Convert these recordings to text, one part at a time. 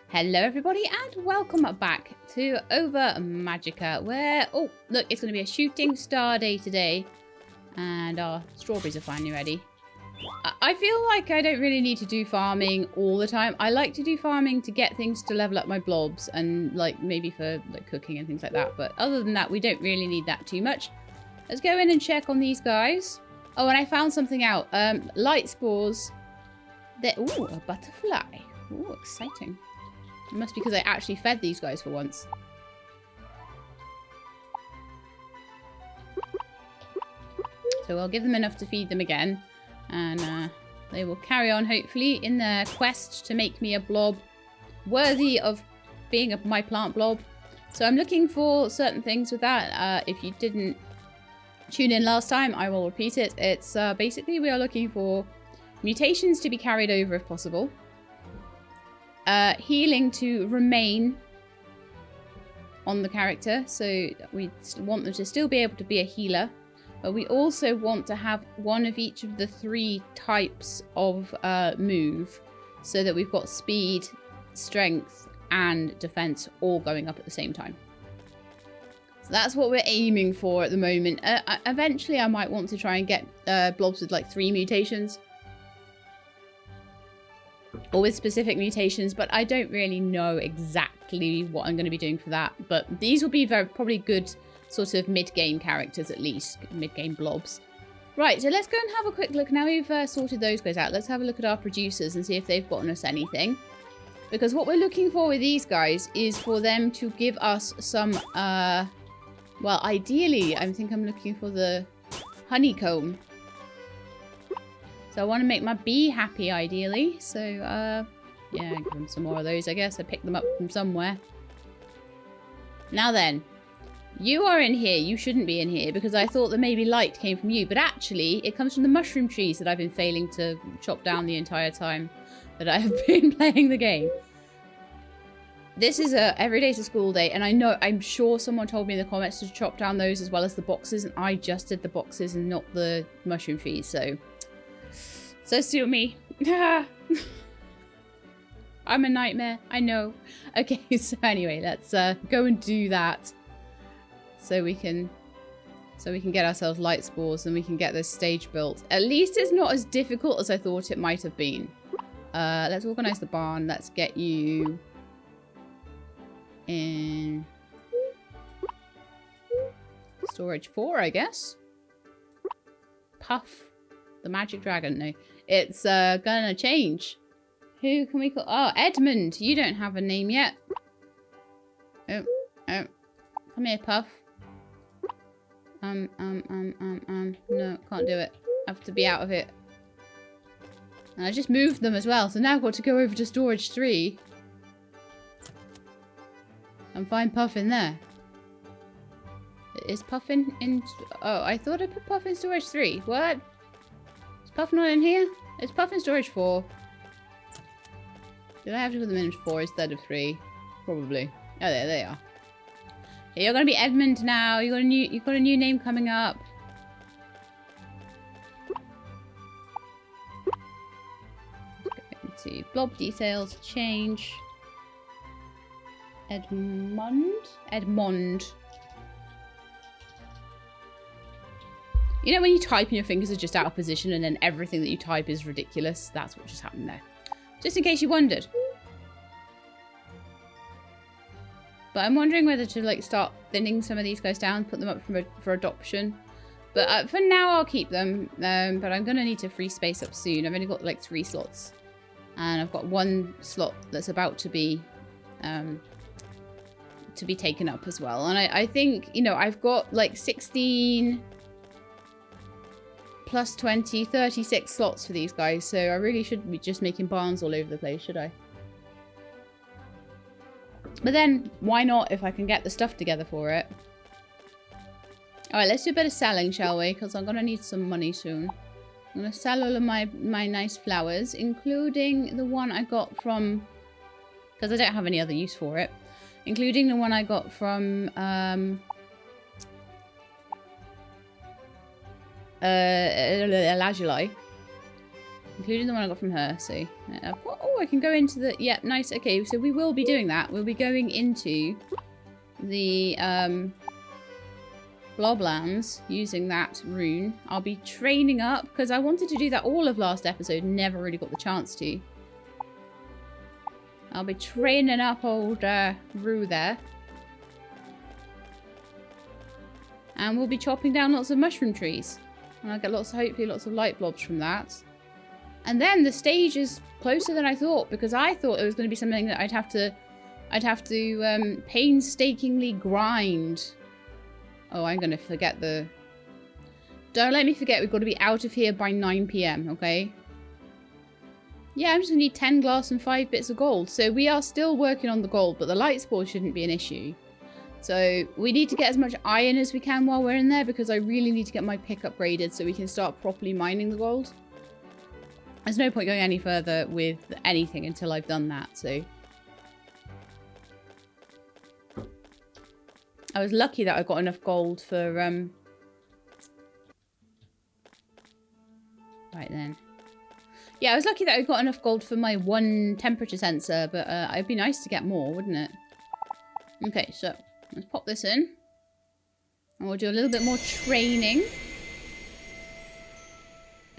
Hello everybody and welcome back to Ova Magica where, oh look, it's going to be a shooting star day today and our strawberries are finally ready. I feel like I don't really need to do farming all the time. I like to do farming to get things to level up my blobs and like maybe for like cooking and things like that, but other than that we don't really need that too much. Let's go in and check on these guys. Oh, and I found something out. Light spores. Ooh, a butterfly. Ooh, exciting. It must be because I actually fed these guys for once. So I'll give them enough to feed them again. And they will carry on, hopefully, in their quest to make me a blob worthy of being my plant blob. So I'm looking for certain things with that. If you didn't tune in last time, I will repeat it. It's basically we are looking for mutations to be carried over if possible. Healing to remain on the character, so we want them to still be able to be a healer, but we also want to have one of each of the 3 types of move, so that we've got speed, strength, and defense all going up at the same time. So that's what we're aiming for at the moment. Eventually I might want to try and get blobs with like 3 mutations. Or with specific mutations, but I don't really know exactly what I'm going to be doing for that. But these will be probably good sort of mid-game characters at least, mid-game blobs. Right, so let's go and have a quick look. Now we've sorted those guys out, let's have a look at our producers and see if they've gotten us anything. Because what we're looking for with these guys is for them to give us some, well, ideally, I think I'm looking for the honeycomb. So I want to make my bee happy, ideally. So, yeah, give them some more of those, I guess. I picked them up from somewhere. Now then, you are in here. You shouldn't be in here because I thought that maybe light came from you. But actually, it comes from the mushroom trees that I've been failing to chop down the entire time that I have been playing the game. This is every day's a school day. And I'm sure someone told me in the comments to chop down those as well as the boxes. And I just did the boxes and not the mushroom trees, so sue me. I'm a nightmare. I know. Okay, so anyway, let's go and do that. So we can get ourselves light spores and we can get this stage built. At least it's not as difficult as I thought it might have been. Let's organize the barn. Let's get you in storage 4, I guess. Puff. The magic dragon, no. It's gonna change. Who can we call? Oh, Edmund. You don't have a name yet. Oh. Come here, Puff. No, can't do it. I have to be out of it. And I just moved them as well, so now I've got to go over to storage 3. And find Puff in there. Is Puff in... Oh, I thought I put Puff in storage 3. What? Puff not in here? It's Puff in storage 4. Did I have to put them in 4 instead of 3? Probably. Oh, there they are. Okay, you're gonna be Edmund now. You got a new name coming up. Let's go into blob details. Change. Edmund. You know when you type and your fingers are just out of position and then everything that you type is ridiculous? That's what just happened there. Just in case you wondered. But I'm wondering whether to like start thinning some of these guys down, put them up for adoption. But for now I'll keep them. But I'm going to need to free space up soon. I've only got like 3 slots. And I've got 1 slot that's about to be taken up as well. And I think, you know, I've got like 16... plus 20, 36 slots for these guys, so I really shouldn't be just making barns all over the place, should I? But then, why not if I can get the stuff together for it? Alright, let's do a bit of selling, shall we? Because I'm going to need some money soon. I'm going to sell all of my nice flowers, including the one I got from... Because I don't have any other use for it. Including the one I got from... Elaguli. including the one I got from her. So, oh, I can go into the... Yeah, nice. Okay, so we will be doing that. We'll be going into the Bloblands using that rune. I'll be training up because I wanted to do that all of last episode. Never really got the chance to. I'll be training up old Rue there. And we'll be chopping down lots of mushroom trees. And I'll get hopefully lots of light blobs from that. And then the stage is closer than I thought, because I thought it was going to be something that I'd have to painstakingly grind. Oh, I'm going to forget the... Don't let me forget, we've got to be out of here by 9 PM, okay? Yeah, I'm just going to need 10 glass and 5 bits of gold. So we are still working on the gold, but the light spores shouldn't be an issue. So we need to get as much iron as we can while we're in there, because I really need to get my pick upgraded so we can start properly mining the gold. There's no point going any further with anything until I've done that, so... I was lucky that I got enough gold for, Right then. Yeah, I was lucky that I got enough gold for my one temperature sensor, but it'd be nice to get more, wouldn't it? Okay, so let's pop this in. And we'll do a little bit more training.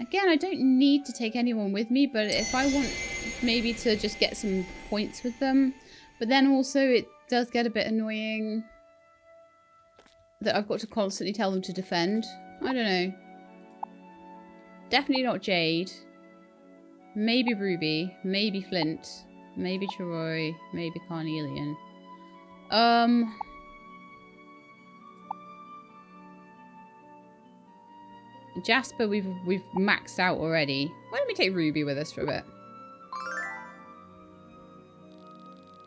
Again, I don't need to take anyone with me, but if I want maybe to just get some points with them. But then also it does get a bit annoying that I've got to constantly tell them to defend. I don't know. Definitely not Jade. Maybe Ruby. Maybe Flint. Maybe Troy. Maybe Carnelian. Jasper, we've maxed out already. Why don't we take Ruby with us for a bit?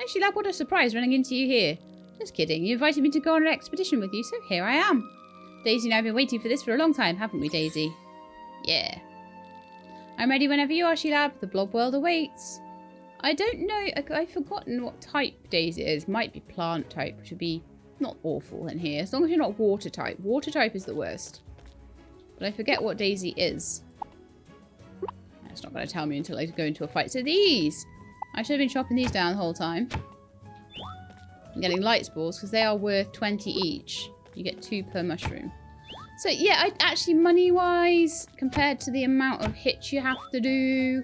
Actually, lad, what a surprise running into you here. Just kidding. You invited me to go on an expedition with you, so here I am. Daisy and I have been waiting for this for a long time, haven't we, Daisy? Yeah. I'm ready whenever you are, Sheelab. The blob world awaits. I don't know. I've forgotten what type Daisy is. Might be plant type, which would be not awful in here. As long as you're not water type. Water type is the worst. But I forget what Daisy is. That's not going to tell me until I go into a fight. So these! I should have been chopping these down the whole time. I'm getting light spores because they are worth 20 each. You get 2 per mushroom. So yeah, actually money-wise, compared to the amount of hits you have to do,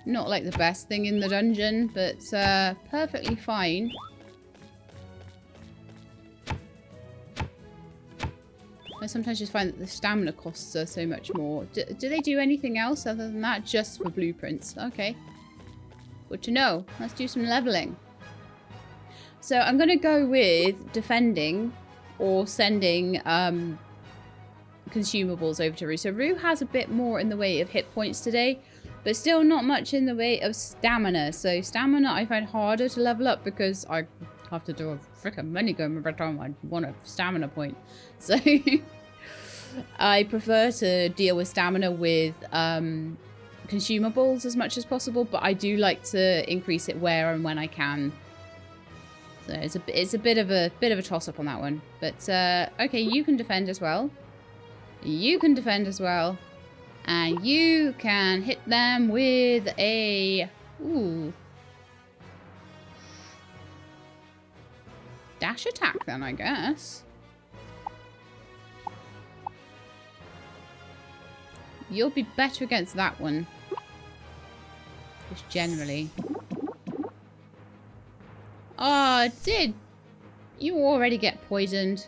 not like the best thing in the dungeon, but perfectly fine. I sometimes just find that the stamina costs are so much more. Do they do anything else other than that? Just for blueprints. Okay. Good to know. Let's do some leveling. So I'm going to go with defending or sending consumables over to Rue. So Rue has a bit more in the way of hit points today, but still not much in the way of stamina. So stamina I find harder to level up because I have to do a freaking mini-game every time I want a stamina point. So I prefer to deal with stamina with consumables as much as possible, but I do like to increase it where and when I can. So it's a bit of a toss-up on that one. But okay, you can defend as well. You can defend as well. And you can hit them with a... Ooh. Dash attack then, I guess. You'll be better against that one. Just generally. Oh, did you already get poisoned?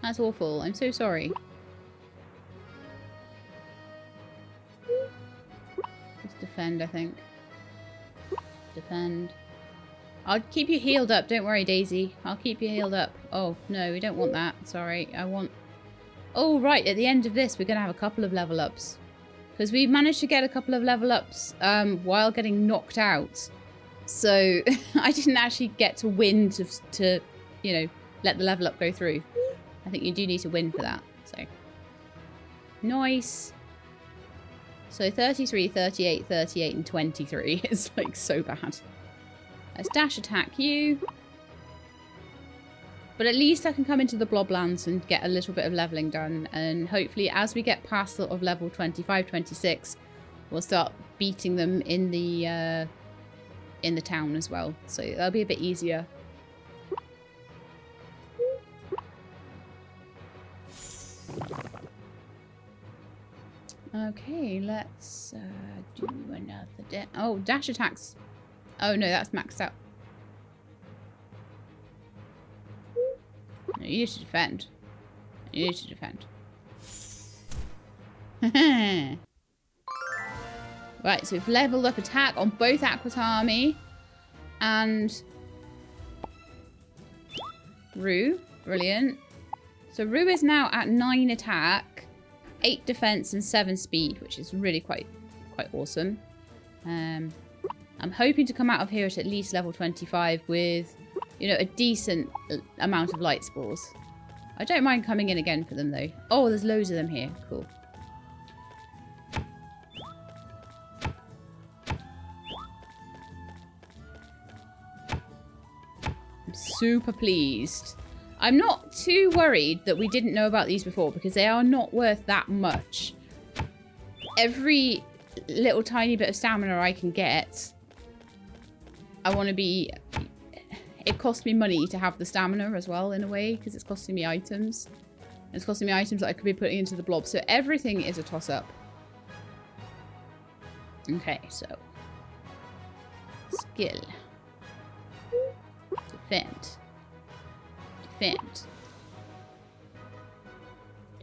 That's awful. I'm so sorry. Just defend, I think. Defend. I'll keep you healed up. Don't worry, Daisy. I'll keep you healed up. Oh, no, we don't want that. Sorry. I want... Oh, right. At the end of this, we're going to have a couple of level ups. Because we managed to get a couple of level ups while getting knocked out. So I didn't actually get to win to, you know, let the level up go through. I think you do need to win for that. So nice. So 33, 38, 38, and 23 is like so bad. Let's dash attack you. But at least I can come into the Bloblands and get a little bit of leveling done. And hopefully as we get past sort of level 25, 26, we'll start beating them in the town as well. So that'll be a bit easier. Okay, let's do another oh, dash attacks. Oh no, that's maxed out. No, you need to defend. You need to defend. Right, so we've leveled up attack on both Aquatami and Rue. Brilliant. So Rue is now at 9 attack, 8 defense, and 7 speed, which is really quite awesome. I'm hoping to come out of here at least level 25 with, you know, a decent amount of light spores. I don't mind coming in again for them though. Oh, there's loads of them here. Cool. I'm super pleased. I'm not too worried that we didn't know about these before because they are not worth that much. Every little tiny bit of stamina I can get, I want to be... It costs me money to have the stamina as well, in a way, because it's costing me items. It's costing me items that I could be putting into the blob. So everything is a toss-up. Okay, so... Skill. Defend. Defend.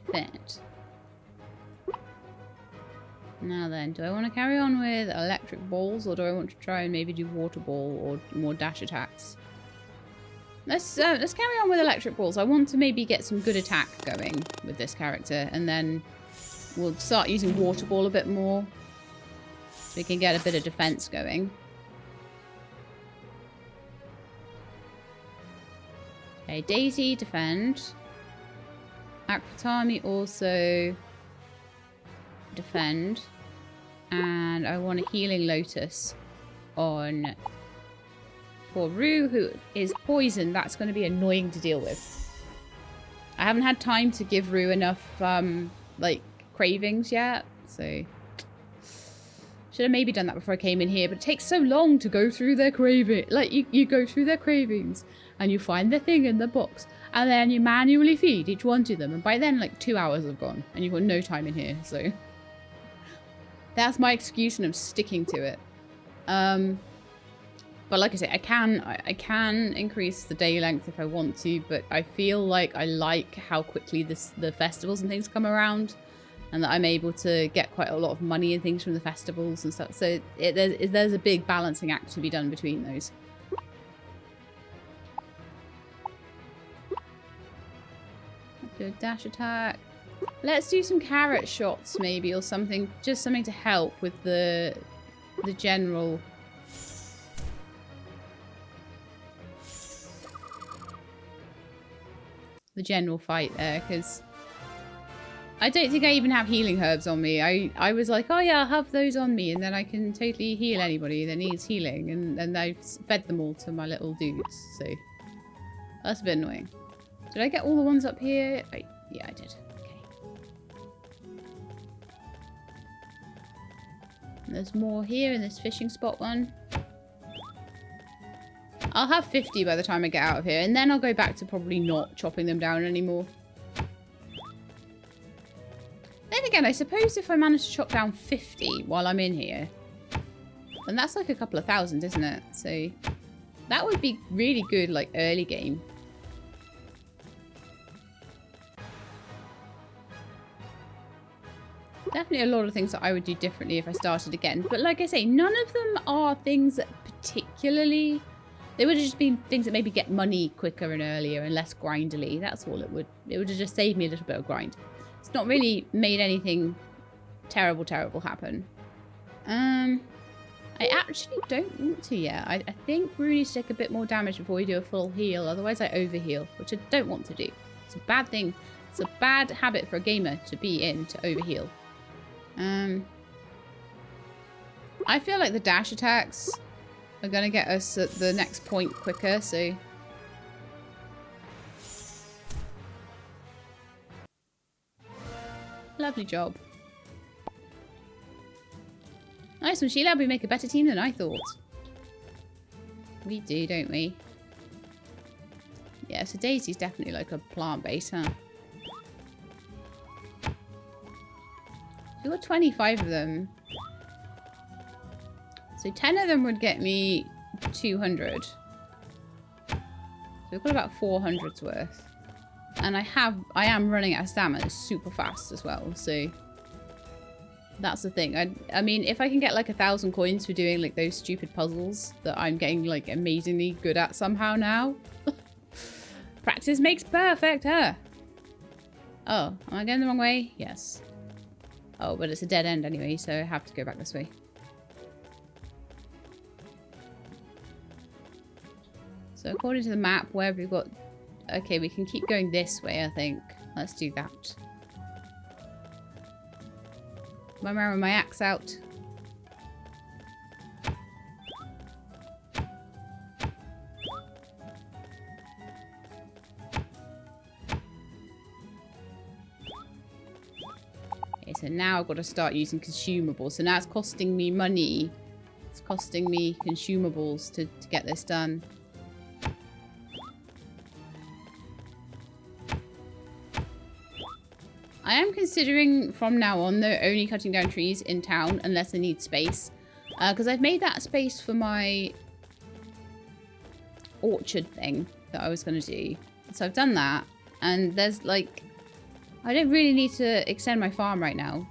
Defend. Now then, do I want to carry on with electric balls, or do I want to try and maybe do water ball or more dash attacks? Let's carry on with electric balls. I want to maybe get some good attack going with this character, and then we'll start using water ball a bit more. So we can get a bit of defense going. Okay, Daisy, defend. Aquatami also defend. And I want a Healing Lotus on poor Rue, who is poisoned. That's going to be annoying to deal with. I haven't had time to give Rue enough, like, cravings yet. So, should have maybe done that before I came in here. But it takes so long to go through their craving. Like, you go through their cravings. And you find the thing in the box. And then you manually feed each one to them. And by then, like, 2 hours have gone. And you've got no time in here, so... That's my excuse, and I'm sticking to it. But like I say, I can increase the day length if I want to, but I feel like I like how quickly the festivals and things come around, and that I'm able to get quite a lot of money and things from the festivals and stuff. So there's a big balancing act to be done between those. Do a dash attack. Let's do some carrot shots maybe, or something, just something to help with the general fight there, because I don't think I even have healing herbs on me. I was like, oh yeah, I'll have those on me, and then I can totally heal anybody that needs healing, and I've fed them all to my little dudes, so that's a bit annoying. Did I get all the ones up here? Yeah, I did. There's more here in this fishing spot one. I'll have 50 by the time I get out of here, and then I'll go back to probably not chopping them down anymore. Then again, I suppose if I manage to chop down 50 while I'm in here, then that's like a couple of thousand, isn't it? So that would be really good, like, early game. Definitely a lot of things that I would do differently if I started again. But like I say, none of them are things that particularly... They would have just been things that maybe get money quicker and earlier and less grindily. That's all it would... It would have just saved me a little bit of grind. It's not really made anything terrible happen. I actually don't want to yet. I think we need to take a bit more damage before we do a full heal. Otherwise I overheal, which I don't want to do. It's a bad thing. It's a bad habit for a gamer to be in, to overheal. I feel like the dash attacks are going to get us at the next point quicker, so... Lovely job. Nice one, Sheila. We make a better team than I thought. We do, don't we? Yeah, so Daisy's definitely like a plant base, huh? We've got 25 of them. So 10 of them would get me 200. So we've got about 400's worth. And I am running out of stamina super fast as well, so that's the thing. I mean, if I can get like 1,000 coins for doing like those stupid puzzles that I'm getting like amazingly good at somehow now. Practice makes perfect, huh? Oh, am I going the wrong way? Yes. Oh, but it's a dead end anyway, so I have to go back this way. So according to the map, where we've got... Okay, we can keep going this way, I think. Let's do that. I'm wearing my axe out. Okay, so now I've got to start using consumables. So now it's costing me money. It's costing me consumables to get this done. I am considering from now on though only cutting down trees in town unless I need space, because I've made that space for my orchard thing that I was going to do. So I've done that, and there's like, I don't really need to extend my farm right now.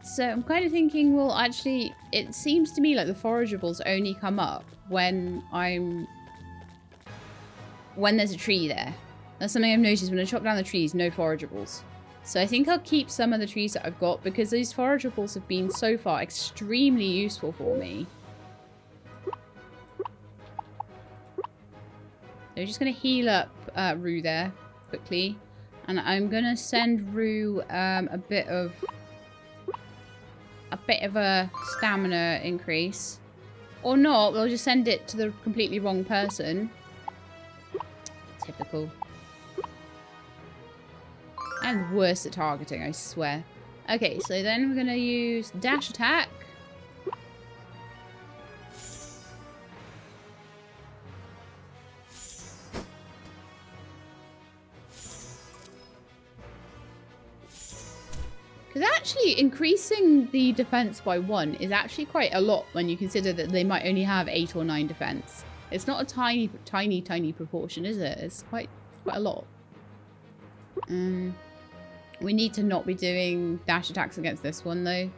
So I'm kind of thinking, well, actually, it seems to me like the forageables only come up when there's a tree there. That's something I've noticed when I chop down the trees, no forageables. So I think I'll keep some of the trees that I've got because these forageables have been so far extremely useful for me. So I'm just going to heal up Rue there quickly. And I'm going to send Rue a bit of a stamina increase. Or not, we'll just send it to the completely wrong person. Typical. I'm worse at targeting, I swear. Okay, so then we're going to use dash attack. Because actually increasing the defense by 1 is actually quite a lot when you consider that they might only have 8 or 9 defense. It's not a tiny proportion, is it? It's quite a lot. We need to not be doing dash attacks against this one, though.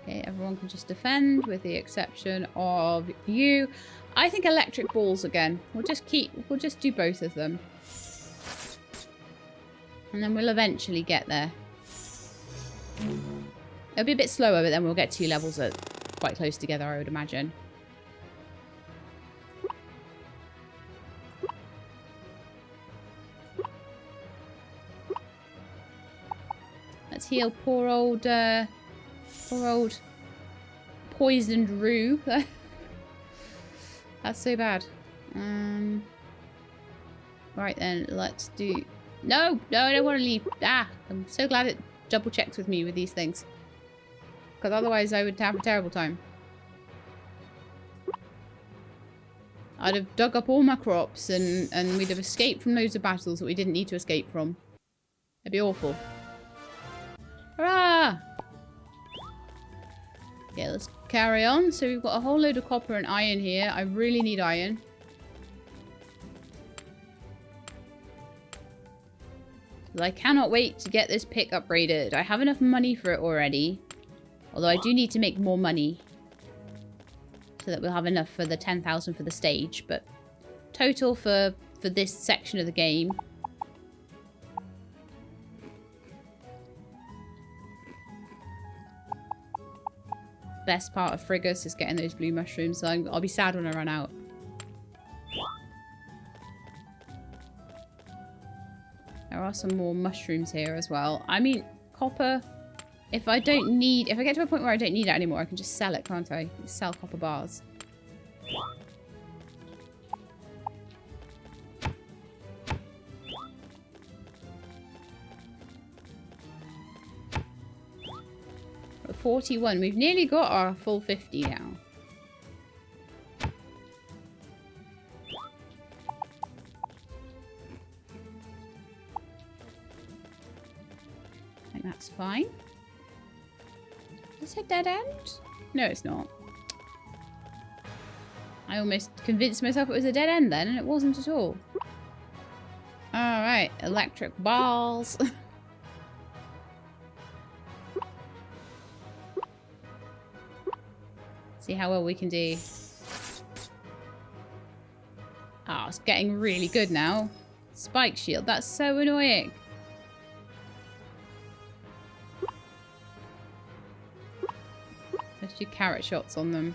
Okay, everyone can just defend, with the exception of you. I think electric balls again. We'll just do both of them. And then we'll eventually get there. It'll be a bit slower, but then we'll get 2 levels at quite close together, I would imagine. Let's heal poor old poisoned Rue. That's so bad. Right then, let's do... No, I don't want to leave. I'm so glad it double checks with me with these things. Because otherwise I would have a terrible time. I'd have dug up all my crops and we'd have escaped from loads of battles that we didn't need to escape from. It'd be awful. Hurrah! Yeah, let's carry on. So we've got a whole load of copper and iron here. I really need iron. I cannot wait to get this pick upgraded. I have enough money for it already. Although I do need to make more money. So that we'll have enough for the 10,000 for the stage. But total for this section of the game. Best part of Frigus is getting those blue mushrooms. So I'll be sad when I run out. There are some more mushrooms here as well. I mean, copper... If I get to a point where I don't need it anymore, I can just sell it, can't I? Sell copper bars. 41. We've nearly got our full 50 now. I think that's fine. Is it a dead end? No, it's not. I almost convinced myself it was a dead end then, and it wasn't at all. Alright, electric balls. See how well we can do. Oh, it's getting really good now. Spike shield, that's so annoying. Let's do carrot shots on them.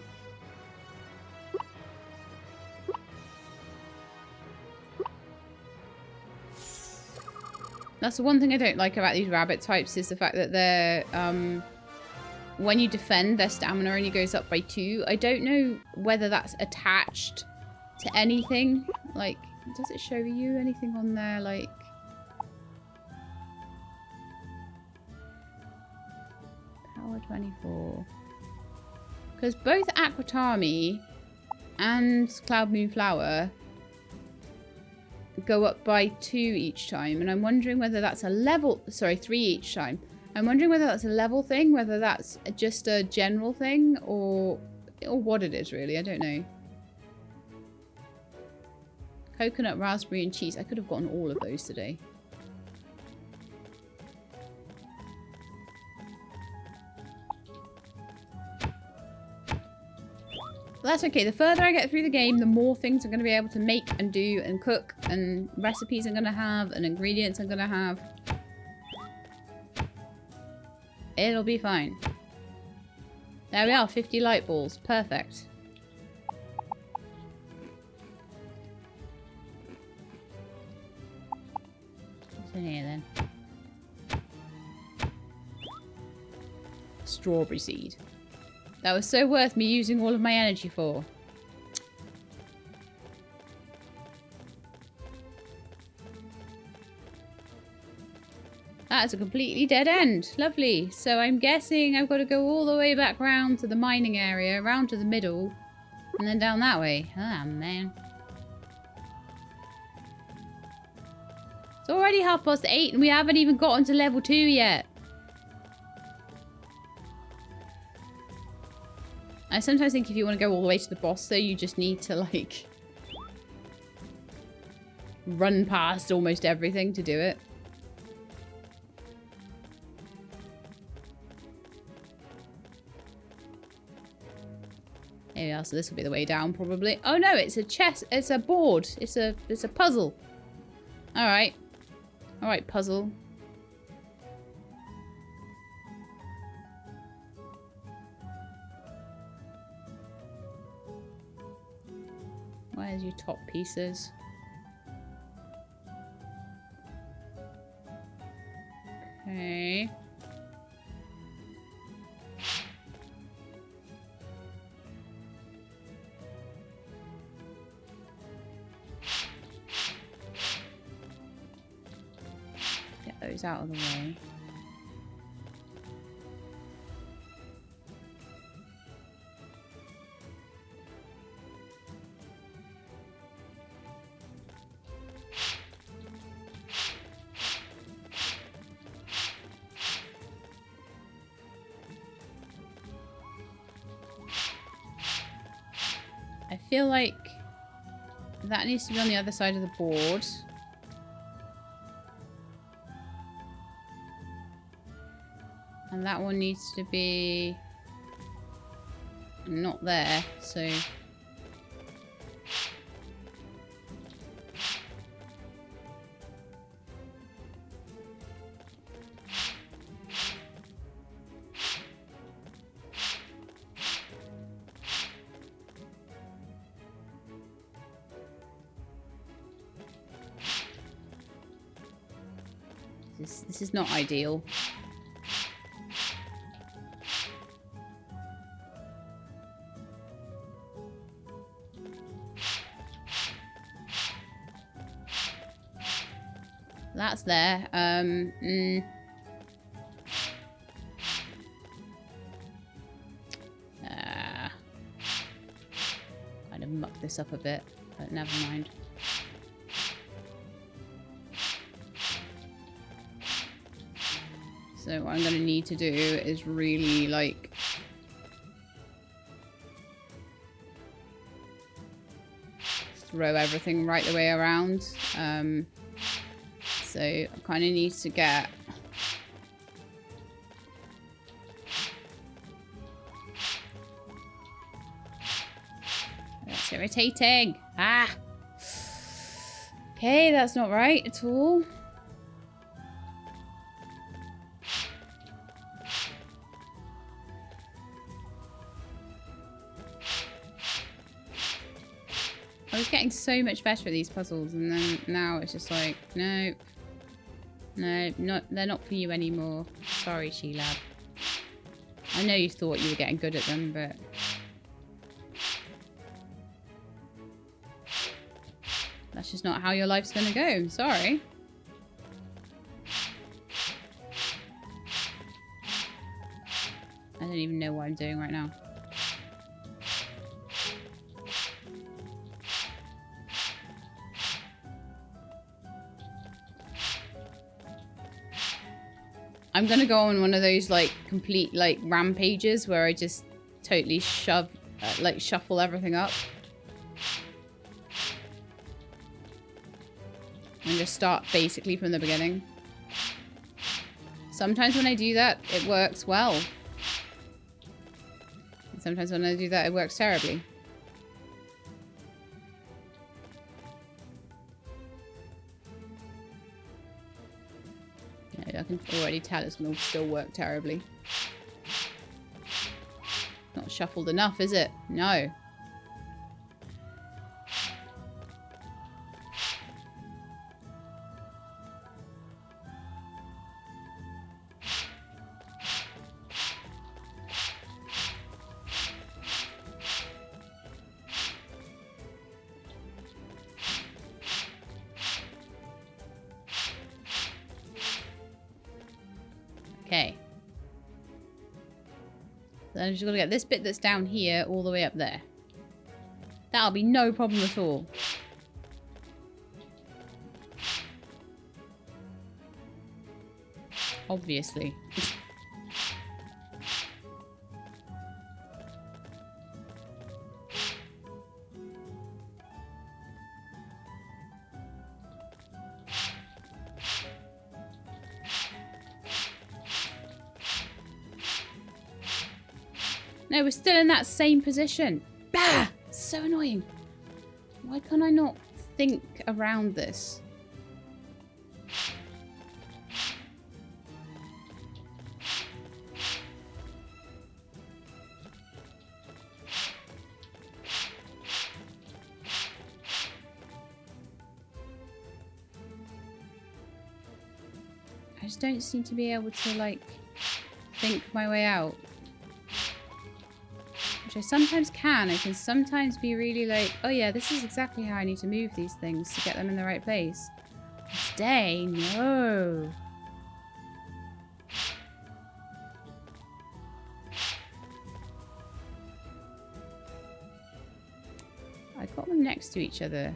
That's the one thing I don't like about these rabbit types is the fact that they're, when you defend, their stamina only goes up by 2. I don't know whether that's attached to anything. Like, does it show you anything on there? Like, power 24. Because both Aquatami and Cloud Moon Flower go up by 2 each time, and I'm wondering whether that's a level, sorry, 3 each time. I'm wondering whether that's a level thing, whether that's just a general thing, or what it is really. I don't know. Coconut, raspberry and cheese. I could have gotten all of those today. But that's okay. The further I get through the game, the more things I'm going to be able to make and do and cook, and recipes I'm going to have, and ingredients I'm going to have. It'll be fine. There we are, 50 light balls. Perfect. What's in here then? Strawberry seed. That was so worth me using all of my energy for. That is a completely dead end. Lovely. So I'm guessing I've got to go all the way back round to the mining area, round to the middle, and then down that way. Ah, man. It's already 8:30 and we haven't even gotten to level 2 yet. I sometimes think if you want to go all the way to the boss, though, you just need to, like, run past almost everything to do it. There we are, so this will be the way down, probably. Oh, no, it's a chest. It's a board. It's a puzzle. All right. All right, puzzle. Where's your top pieces? Okay. Get those out of the way. I feel like that needs to be on the other side of the board. And that one needs to be not there, so... This is not ideal. That's there. this up a bit, but never mind. So what I'm going to need to do is really, like... throw everything right the way around. So I kind of need to get... That's irritating. Ah! Okay, that's not right at all. I was getting so much better at these puzzles, and then now it's just like, no. No, they're not for you anymore. Sorry, Sheila. I know you thought you were getting good at them, but... that's just not how your life's gonna go. I'm sorry. I don't even know what I'm doing right now. I'm gonna go on one of those like complete like rampages where I just totally shuffle everything up. And just start basically from the beginning. Sometimes when I do that, it works well. And sometimes when I do that, it works terribly. I can already tell it's going to still work terribly. Not shuffled enough, is it? No. Okay. Then I'm just going to get this bit that's down here all the way up there. That'll be no problem at all. Obviously. No, we're still in that same position. Bah! So annoying. Why can't I not think around this? I just don't seem to be able to, like, think my way out. Which I sometimes can. I can sometimes be really like, oh yeah, this is exactly how I need to move these things to get them in the right place. Today, no. I got them next to each other.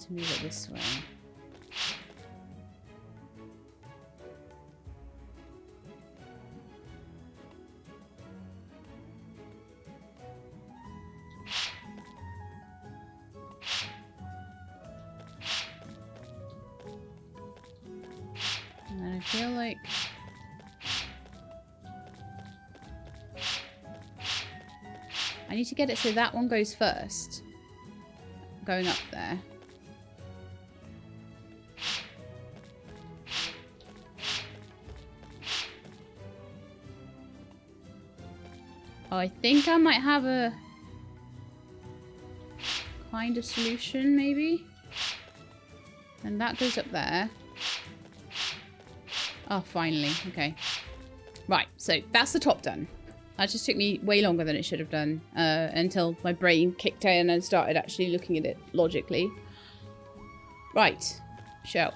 To move it this way. And I feel like I need to get it so that one goes first. Going up there. Oh, I think I might have a kind of solution, maybe. And that goes up there. Oh, finally. Okay. Right, so that's the top done. That just took me way longer than it should have done until my brain kicked in and started actually looking at it logically. Right. Shell.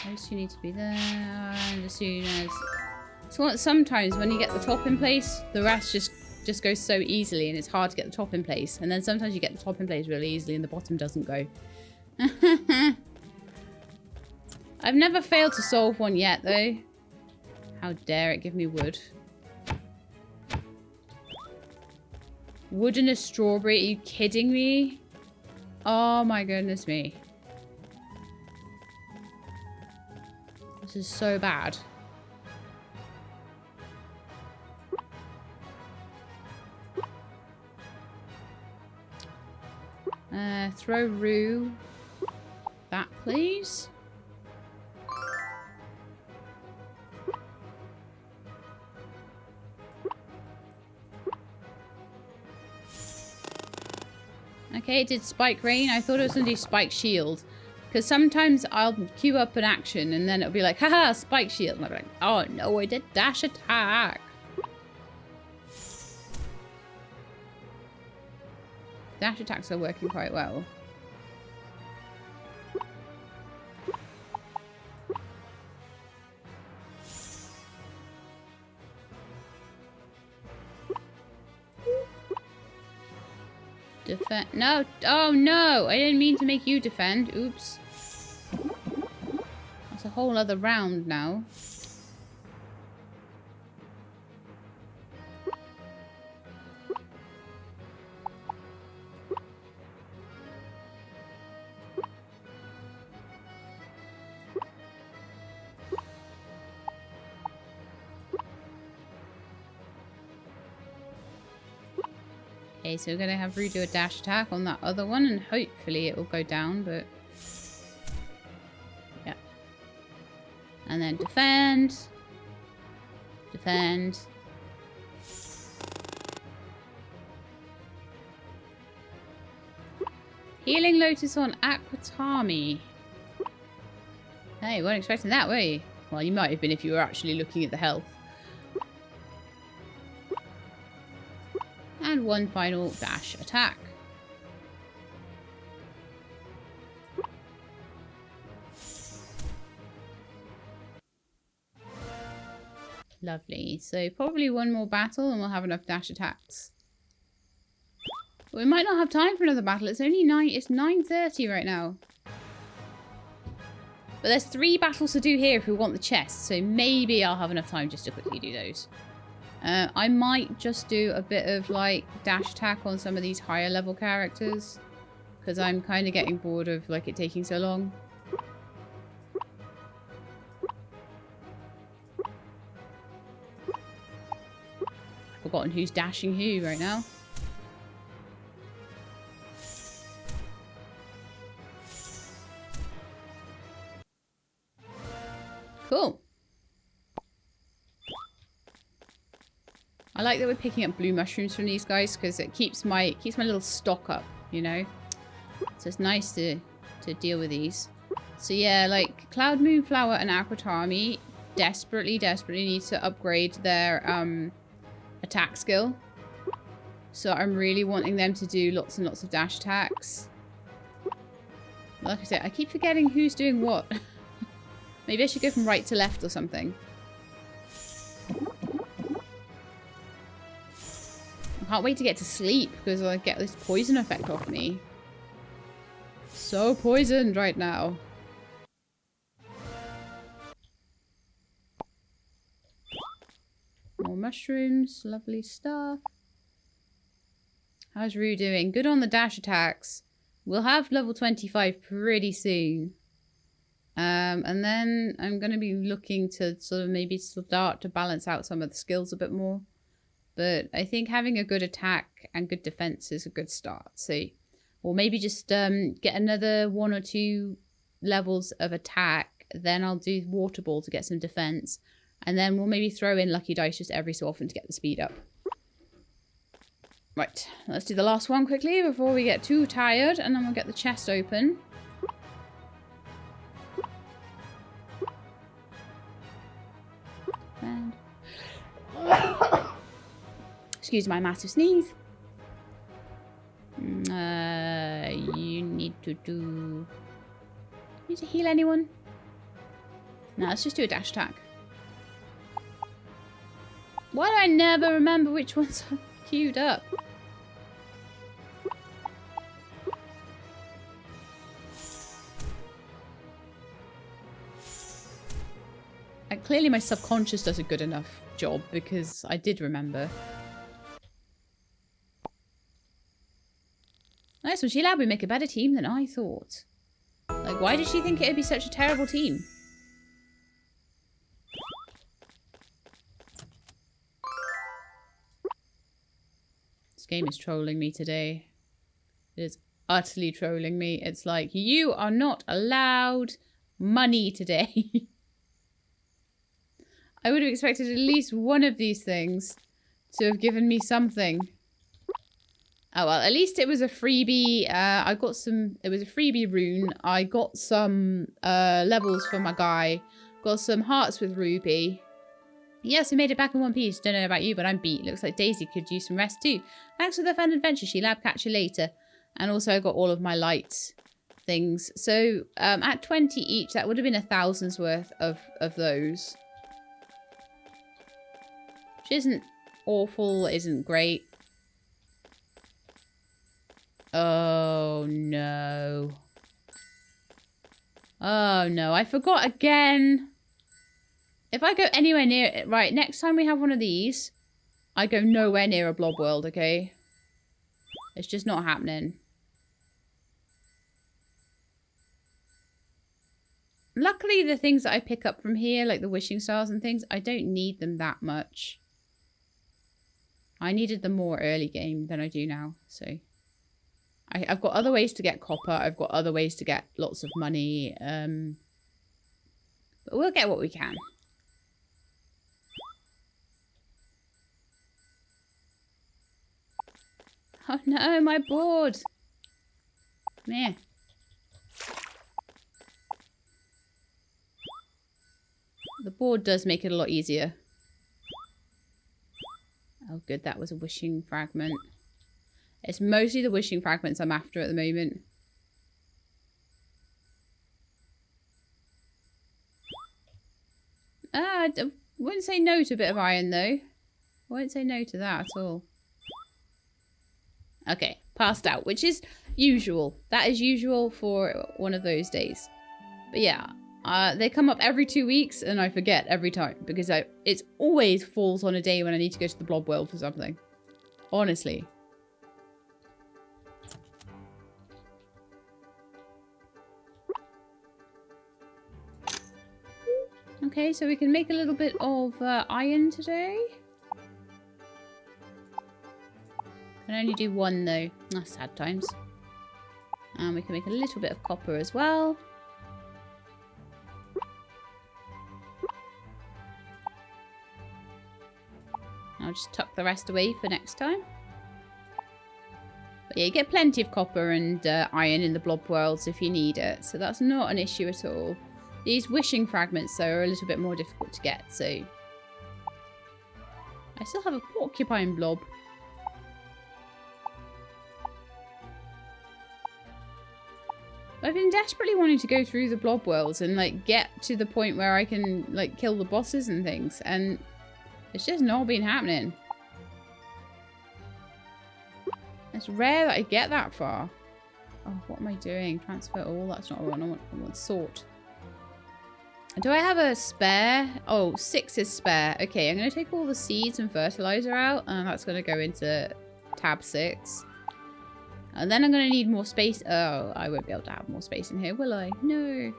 Those two need to be there. And as soon as... So sometimes when you get the top in place, the rest just goes so easily and it's hard to get the top in place. And then sometimes you get the top in place really easily and the bottom doesn't go. I've never failed to solve one yet though. How dare it give me wood. Wood and a strawberry? Are you kidding me? Oh my goodness me. This is so bad. Throw Rue. That, please. Okay, it did Spike Rain. I thought it was going to do Spike Shield. Because sometimes I'll queue up an action and then it'll be like, haha, Spike Shield. And I'll be like, oh no, I did Dash Attack. Dash attacks are working quite well. Defend. No. Oh no. I didn't mean to make you defend. Oops. That's a whole other round now. Okay, so we're going to have Rue do a dash attack on that other one, and hopefully it will go down, but... yeah. And then defend. Defend. Healing Lotus on Aquatami. Hey, you weren't expecting that, were you? Well, you might have been if you were actually looking at the health. And one final dash attack. Lovely. So probably one more battle and we'll have enough dash attacks. But we might not have time for another battle. It's only 9:30 right now. But there's 3 battles to do here if we want the chest. So maybe I'll have enough time just to quickly do those. I might just do a bit of like dash attack on some of these higher level characters because I'm kind of getting bored of like it taking so long. I've forgotten who's dashing who right now. Cool. I like that we're picking up blue mushrooms from these guys because it keeps my little stock up, you know. So it's nice to deal with these. So yeah, like Cloud, Moonflower, and Aquatami desperately need to upgrade their attack skill. So I'm really wanting them to do lots and lots of dash attacks. Like I said, I keep forgetting who's doing what. Maybe I should go from right to left or something. I can't wait to get to sleep because I get this poison effect off me. So poisoned right now. More mushrooms. Lovely stuff. How's Rue doing? Good on the dash attacks. We'll have level 25 pretty soon. And then I'm going to be looking to sort of maybe start to balance out some of the skills a bit more. But I think having a good attack and good defense is a good start. So, or maybe just get another 1 or 2 levels of attack. Then I'll do Water Ball to get some defense. And then we'll maybe throw in Lucky Dice just every so often to get the speed up. Right, let's do the last one quickly before we get too tired. And then we'll get the chest open. And... excuse my massive sneeze. You need to do... need to heal anyone? Now let's just do a dash attack. Why do I never remember which ones are queued up? And clearly my subconscious does a good enough job because I did remember. Nice one, Sheila. We make a better team than I thought. Like, why did she think it would be such a terrible team? This game is trolling me today. It is utterly trolling me. It's like, you are not allowed money today. I would have expected at least one of these things to have given me something. Oh, well, at least it was a freebie. I got some... It was a freebie rune. I got some levels for my guy. Got some hearts with Ruby. Yes, we made it back in one piece. Don't know about you, but I'm beat. Looks like Daisy could use some rest too. Thanks for the fun adventure, Sheila. Catch you later. And also I got all of my light things. So at 20 each, that would have been 1,000's worth of those. Which isn't awful, isn't great. Oh no. Oh no, I forgot again. If I go anywhere near it, right, next time we have one of these, I go nowhere near a blob world, okay? It's just not happening. Luckily, the things that I pick up from here, like the wishing stars and things, I don't need them that much. I needed them more early game than I do now, so... I've got other ways to get copper. I've got other ways to get lots of money. But we'll get what we can. Oh no, my board. Come here. The board does make it a lot easier. Oh good, that was a wishing fragment. It's mostly the wishing fragments I'm after at the moment. I wouldn't say no to a bit of iron, though. I won't say no to that at all. Okay, passed out, which is usual. That is usual for one of those days. But yeah, they come up every 2 weeks, and I forget every time. Because it always falls on a day when I need to go to the blob world for something. Honestly. Okay, so we can make a little bit of iron today. Can only do one though. That's sad times. And we can make a little bit of copper as well. I'll just tuck the rest away for next time. But yeah, you get plenty of copper and iron in the blob worlds if you need it. So that's not an issue at all. These wishing fragments, though, are a little bit more difficult to get, so... I still have a porcupine blob. I've been desperately wanting to go through the blob worlds and, like, get to the point where I can, like, kill the bosses and things, and it's just not been happening. It's rare that I get that far. Oh, what am I doing? Transfer all? That's not what I want sort. Do I have a spare? Oh, 6 is spare. Okay, I'm going to take all the seeds and fertilizer out. And that's going to go into tab 6. And then I'm going to need more space. Oh, I won't be able to have more space in here, will I? No.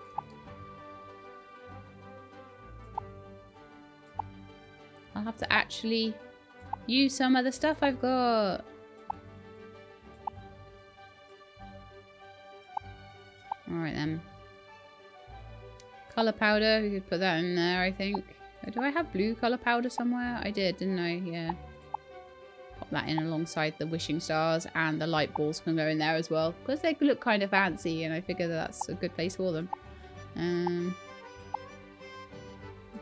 I'll have to actually use some of the stuff I've got. Alright then. Colour powder, we could put that in there, I think. Do I have blue colour powder somewhere? I did, didn't I? Yeah. Pop that in alongside the wishing stars, and the light balls can go in there as well. Because they look kind of fancy, and I figure that's a good place for them.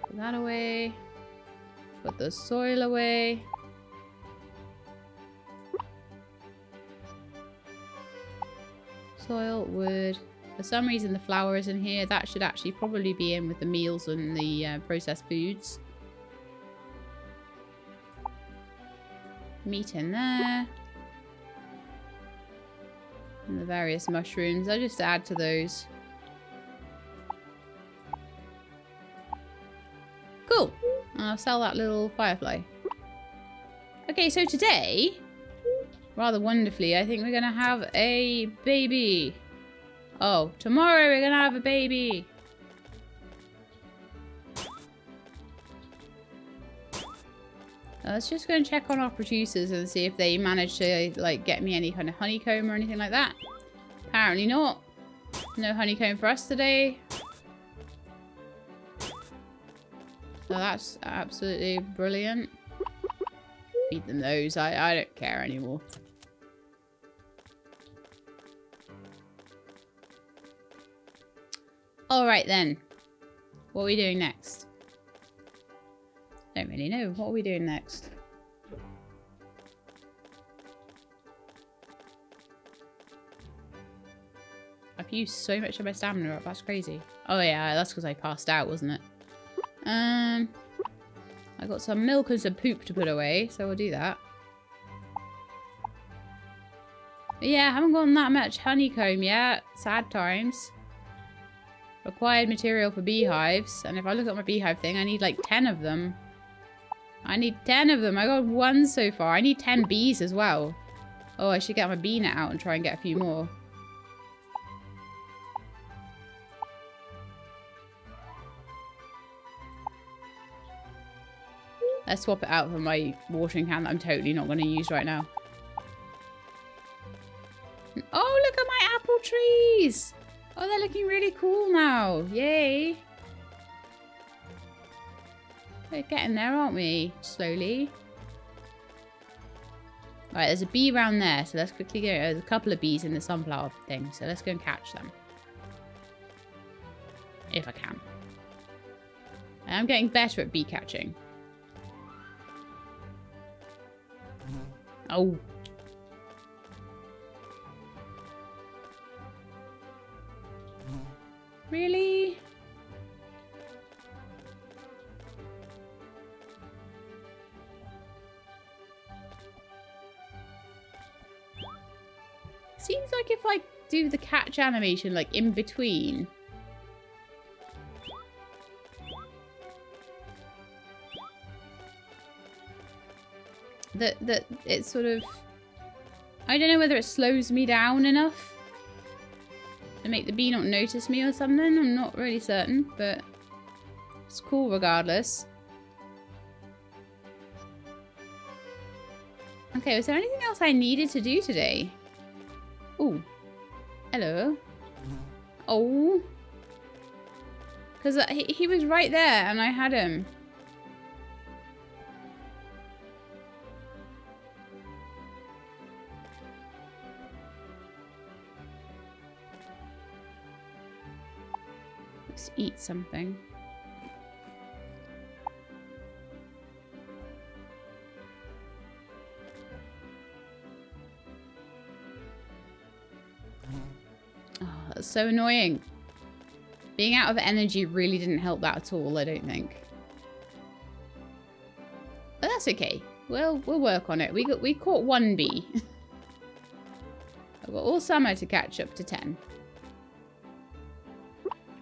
Put that away. Put the soil away. Soil, wood. For some reason the flour is in here. That should actually probably be in with the meals and the processed foods. Meat in there. And the various mushrooms. I just add to those. Cool. I'll sell that little firefly. Okay, so today, rather wonderfully, I think we're going to have a baby. Oh, tomorrow we're going to have a baby. Let's just go and check on our producers and see if they manage to, like, get me any kind of honeycomb or anything like that. Apparently not. No honeycomb for us today. So that's absolutely brilliant. Feed them those. I don't care anymore. Alright then. What are we doing next? Don't really know. What are we doing next? I've used so much of my stamina up. That's crazy. Oh yeah, that's because I passed out, wasn't it? I got some milk and some poop to put away, so we'll do that. But yeah, I haven't gotten that much honeycomb yet. Sad times. Required material for beehives. And if I look at my beehive thing, I need like 10 of them. I need 10 of them. I got 1 so far. I need 10 bees as well. Oh, I should get my bee net out and try and get a few more. Let's swap it out for my watering can that I'm totally not going to use right now. Oh, look at my apple trees! Oh, they're looking really cool now. Yay. We're getting there, aren't we? Slowly. Alright, there's a bee around there, so let's quickly go. There's a couple of bees in the sunflower thing, so let's go and catch them. If I can. I'm getting better at bee catching. Oh. Really? Seems like if I do the catch animation like in between. That it's sort of, I don't know whether it slows me down enough to make the bee not notice me or something. I'm not really certain, but it's cool regardless. Okay, was there anything else I needed to do today? Ooh. Hello. Oh. Because he was right there and I had him. Let's eat something. Oh, that's so annoying. Being out of energy really didn't help that at all, I don't think. But that's okay. We'll work on it. We caught 1 bee. I've got all summer to catch up to 10.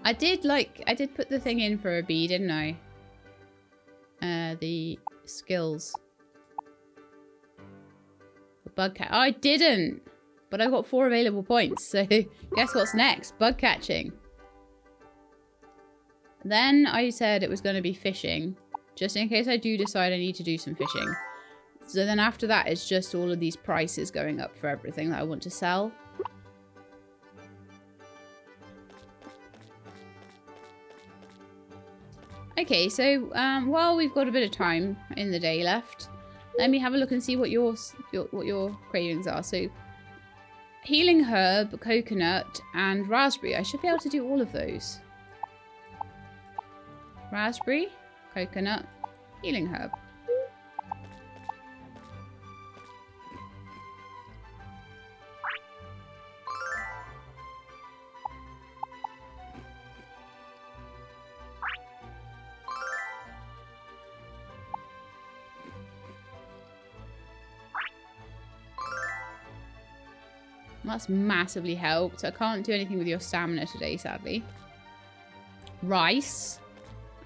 I did put the thing in for a bee, didn't I? The skills. The bug catch. Oh, I didn't! But I've got 4 available points, so guess what's next? Bug catching. Then I said it was going to be fishing, just in case I do decide I need to do some fishing. So then after that, it's just all of these prices going up for everything that I want to sell. Okay, so while we've got a bit of time in the day left, let me have a look and see what your cravings are. So, healing herb, coconut, and raspberry. I should be able to do all of those. Raspberry, coconut, healing herb. That's massively helped. I can't do anything with your stamina today, sadly. Rice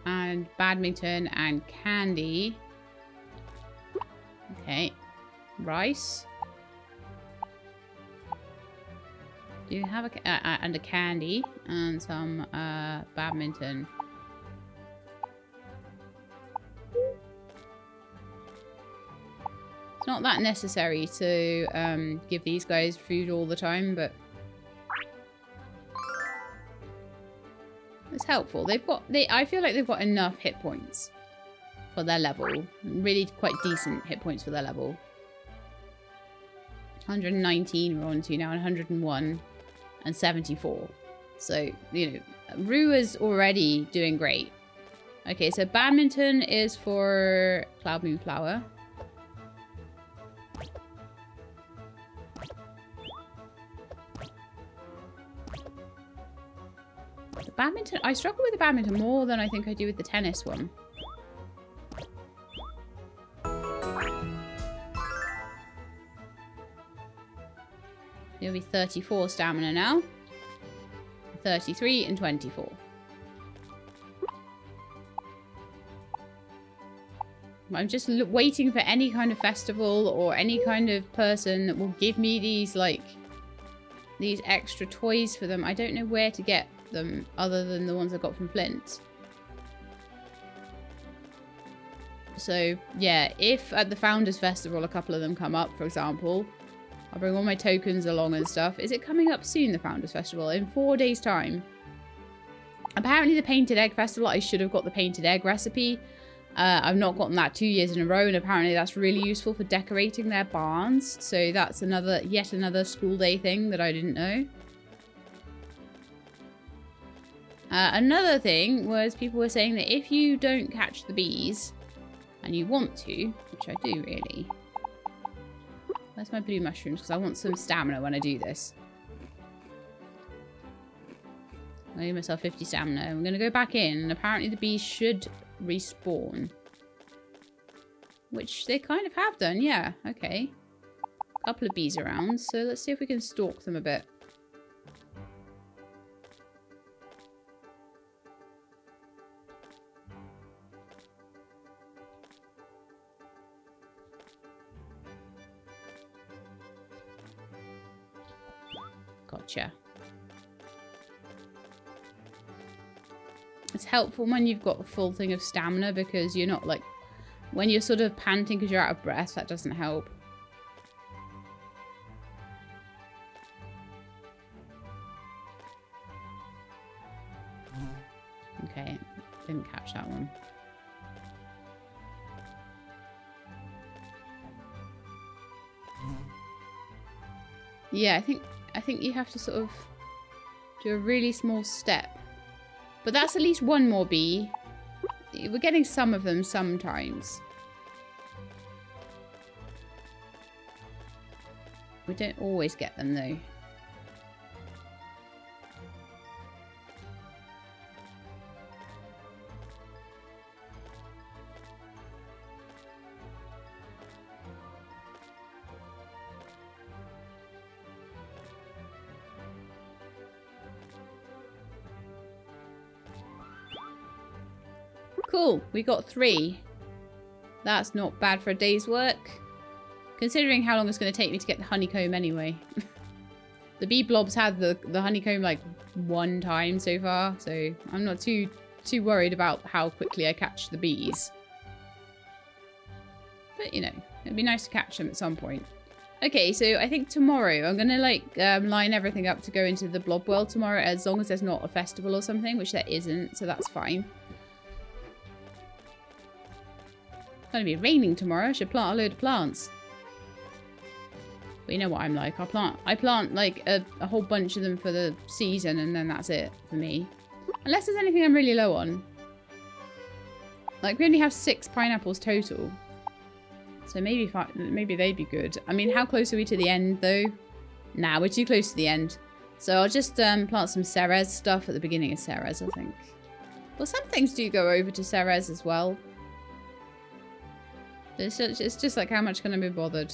and badminton and candy. Okay. Rice. Do you have a and a candy and some badminton? It's not that necessary to give these guys food all the time, but it's helpful. I feel like they've got enough hit points for their level. Really quite decent hit points for their level. 119 we're on to now, and 101 and 74. So, you know, Rue is already doing great. Okay, so badminton is for Cloud Moonflower. The badminton, I struggle with the badminton more than I think I do with the tennis one. It'll be 34 stamina now. 33 and 24. I'm just waiting for any kind of festival or any kind of person that will give me these, like, these extra toys for them. I don't know where to get them other than the ones I got from Flint. So, yeah, if at the Founders Festival a couple of them come up, for example, I'll bring all my tokens along and stuff. Is it coming up soon, the Founders Festival? In 4 days' time. Apparently the Painted Egg Festival, I should have got the Painted Egg recipe. I've not gotten that 2 years in a row, and apparently that's really useful for decorating their barns. So that's yet another school day thing that I didn't know. Another thing was people were saying that if you don't catch the bees, and you want to, which I do really... Where's my blue mushrooms? Because I want some stamina when I do this. I give myself 50 stamina. I'm going to go back in, and apparently the bees should respawn. Which they kind of have done, yeah. Okay. A couple of bees around, so let's see if we can stalk them a bit. Gotcha. It's helpful when you've got a full thing of stamina because you're not like... When you're sort of panting because you're out of breath, that doesn't help. Okay, didn't catch that one. Yeah, I think you have to sort of do a really small step. But that's at least one more bee. We're getting some of them sometimes. We don't always get them though. Cool, we got 3. That's not bad for a day's work. Considering how long it's going to take me to get the honeycomb anyway. The bee blobs had the honeycomb like 1 time so far, so I'm not too worried about how quickly I catch the bees. But, you know, it'd be nice to catch them at some point. Okay, so I think tomorrow I'm going to like line everything up to go into the blob world tomorrow, as long as there's not a festival or something, which there isn't, so that's fine. It's going to be raining tomorrow. I should plant a load of plants. But you know what I'm like. I plant like a whole bunch of them for the season, and then that's it for me. Unless there's anything I'm really low on. Like, we only have 6 pineapples total. So maybe they'd be good. I mean, how close are we to the end, though? Nah, we're too close to the end. So I'll just plant some Ceres stuff at the beginning of Ceres, I think. Well, some things do go over to Ceres as well. It's just like, how much can I be bothered?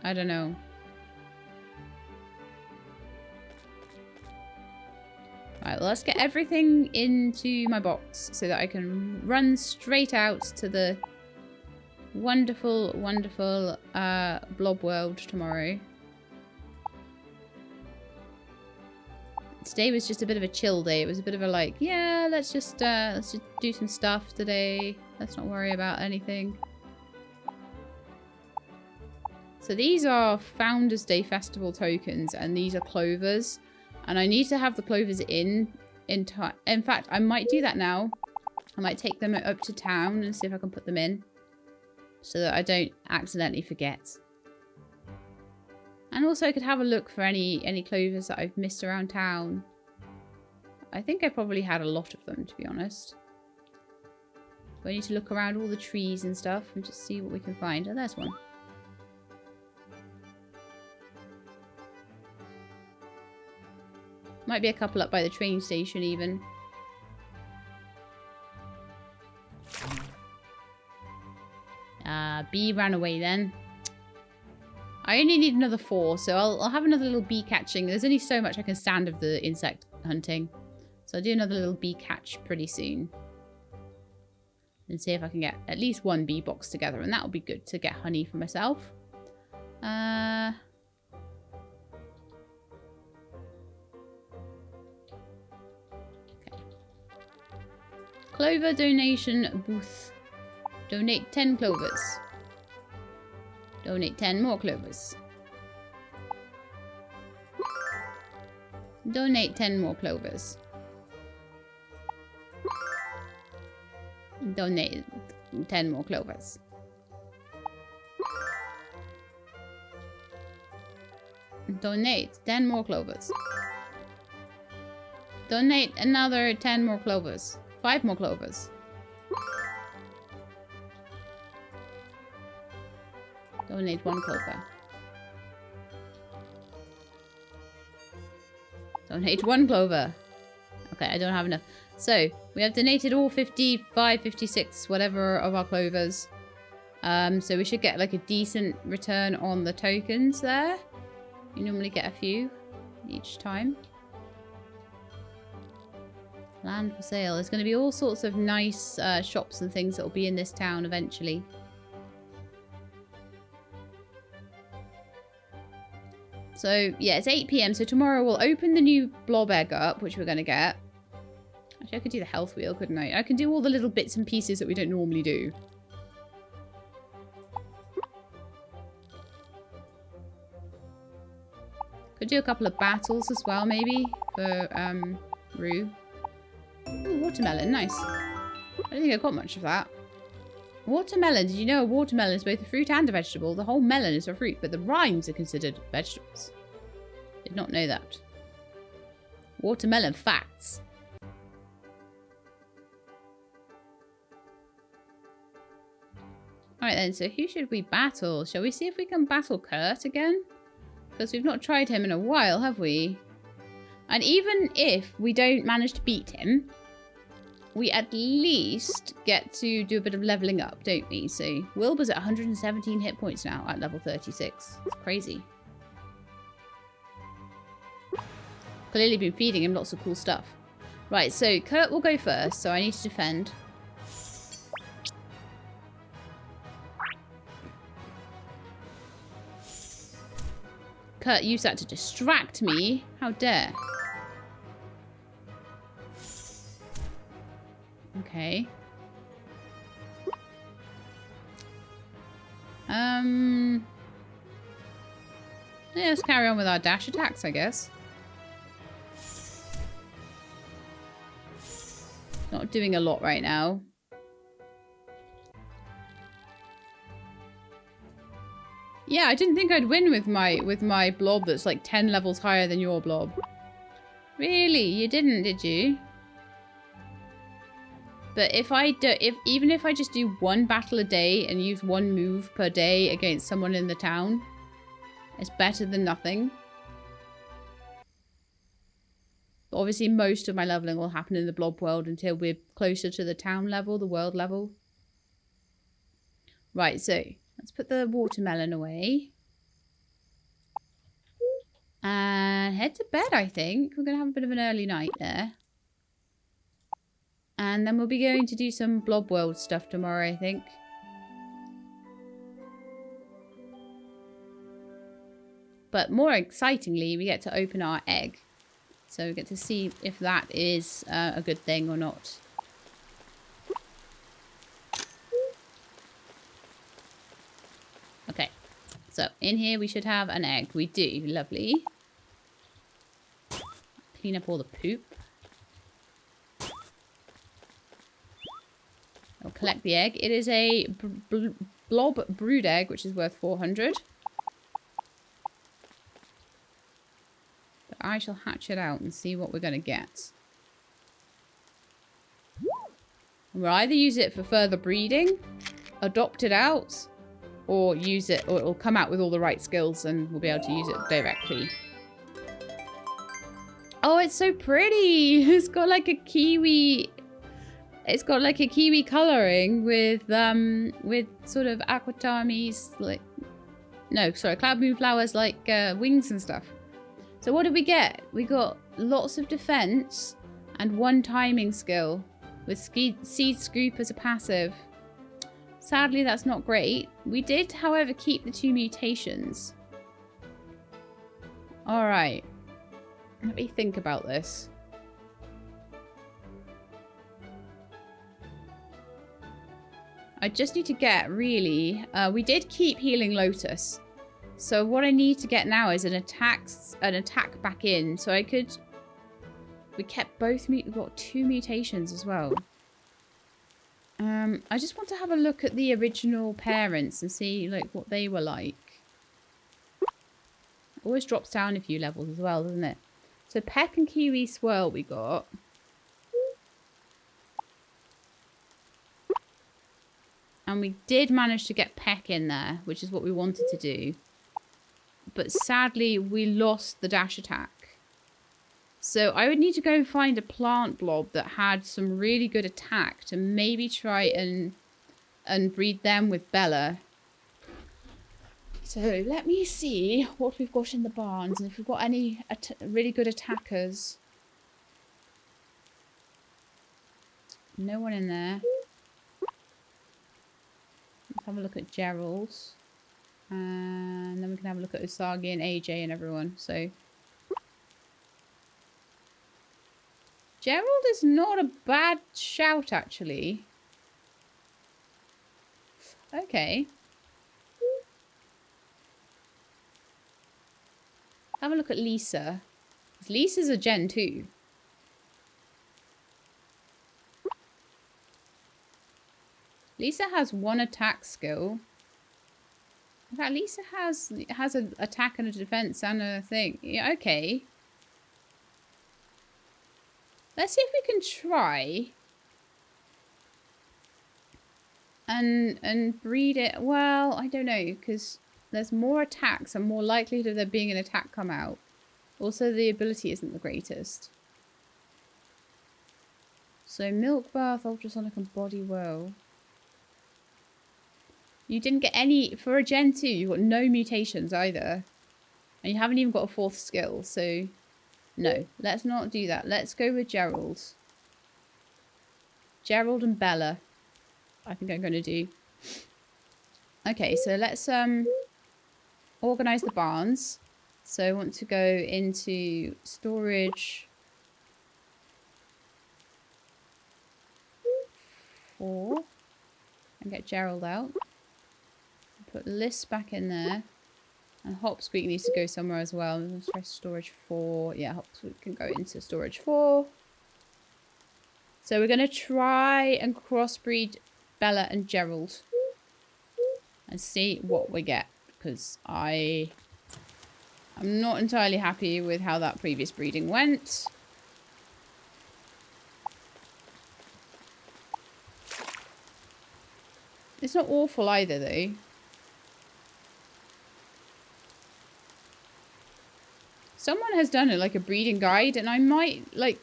I don't know. Right, well, let's get everything into my box so that I can run straight out to the wonderful, wonderful blob world tomorrow. Today was just a bit of a chill day. It was a bit of a like, yeah, let's just do some stuff today. Let's not worry about anything. So these are Founders Day Festival tokens, and these are clovers. And I need to have the clovers in time. In fact, I might do that now. I might take them up to town and see if I can put them in, so that I don't accidentally forget. And also I could have a look for any clovers that I've missed around town. I think I probably had a lot of them, to be honest. But I need to look around all the trees and stuff and just see what we can find. Oh, there's one. Might be a couple up by the train station even. Bee ran away then. I only need another 4, so I'll have another little bee catching. There's only so much I can stand of the insect hunting. So I'll do another little bee catch pretty soon. And see if I can get at least 1 bee box together. And that'll be good to get honey for myself. Okay. Clover donation booth. Donate 10 clovers. Donate 10 more clovers. Donate 10 more clovers. Donate 10 more clovers. Donate 10 more clovers. Donate another 10 more clovers. 5 more clovers. Donate 1 clover. Donate 1 clover. Okay, I don't have enough. So, we have donated all 55, 56, whatever of our clovers. So we should get like a decent return on the tokens there. You normally get a few each time. Land for sale. There's going to be all sorts of nice shops and things that will be in this town eventually. So, yeah, it's 8 PM. So tomorrow we'll open the new blob egg up, which we're going to get. Actually, I could do the health wheel, couldn't I? I can do all the little bits and pieces that we don't normally do. Could do a couple of battles as well, maybe, for Rue. Ooh, watermelon, nice. I don't think I got much of that. Watermelon, did you know a watermelon is both a fruit and a vegetable? The whole melon is a fruit, but the rinds are considered vegetables. Did not know that. Watermelon facts. Alright then, so who should we battle? Shall we see if we can battle Kurt again? Because we've not tried him in a while, have we? And even if we don't manage to beat him, we at least get to do a bit of leveling up, don't we? So Wilbur's at 117 hit points now at level 36. It's crazy. Clearly been feeding him lots of cool stuff. Right, so Kurt will go first, so I need to defend. Kurt used that to distract me. How dare. Okay. Yeah, let's carry on with our dash attacks, I guess. Not doing a lot right now. Yeah, I didn't think I'd win with my blob that's like 10 levels higher than your blob. Really? You didn't, did you? But even if I just do 1 battle a day and use 1 move per day against someone in the town, it's better than nothing. But obviously most of my leveling will happen in the blob world until we're closer to the town level, the world level. Right, so let's put the watermelon away. And head head to bed, I think. We're going to have a bit of an early night there. And then we'll be going to do some Blob World stuff tomorrow, I think. But more excitingly, we get to open our egg. So we get to see if that is a good thing or not. Okay. So in here we should have an egg. We do. Lovely. Clean up all the poop. I'll collect the egg. It is a blob brood egg, which is worth 400. But I shall hatch it out and see what we're going to get. We'll either use it for further breeding, adopt it out, or use it, or it'll come out with all the right skills and we'll be able to use it directly. Oh, it's so pretty! It's got like a kiwi. It's got like a kiwi colouring with sort of Aquatami's like, no, sorry, Cloud Moonflower's like wings and stuff. So what did we get? We got lots of defense and 1 timing skill with Seed Scoop as a passive. Sadly, that's not great. We did, however, keep the 2 mutations. All right. Let me think about this. I just need to get, really... we did keep Healing Lotus. So what I need to get now is an attack back in. So I could... We kept both... We've got 2 mutations as well. I just want to have a look at the original parents and see like what they were like. Always drops down a few levels as well, doesn't it? So Peck and Kiwi Swirl we got. And we did manage to get Peck in there, which is what we wanted to do. But sadly, we lost the dash attack. So I would need to go and find a plant blob that had some really good attack to maybe try and breed them with Bella. So let me see what we've got in the barns and if we've got any really good attackers. No one in there. Let's have a look at Gerald's. And then we can have a look at Usagi and AJ and everyone. So Gerald is not a bad shout, actually. Okay. Have a look at Lisa. Lisa's a Gen 2. Lisa has 1 attack skill. In fact, Lisa has an attack and a defense and a thing. Yeah, okay. Let's see if we can try and breed it. Well, I don't know, because there's more attacks and more likelihood of there being an attack come out. Also, the ability isn't the greatest. So, Milk Bath, Ultrasonic, and Body Whirl. You didn't get any... For a Gen 2, you got no mutations either. And you haven't even got a 4th skill, so... No, let's not do that. Let's go with Gerald. Gerald and Bella. I think I'm going to do. Okay, so let's organise the barns. So I want to go into storage 4 and get Gerald out. Put Liz back in there. And Hopsqueak needs to go somewhere as well. Let's try storage 4. Yeah, Hopsqueak can go into storage 4. So we're going to try and crossbreed Bella and Gerald. And see what we get. Because I'm not entirely happy with how that previous breeding went. It's not awful either, though. Someone has done it, like a breeding guide, and I might, like,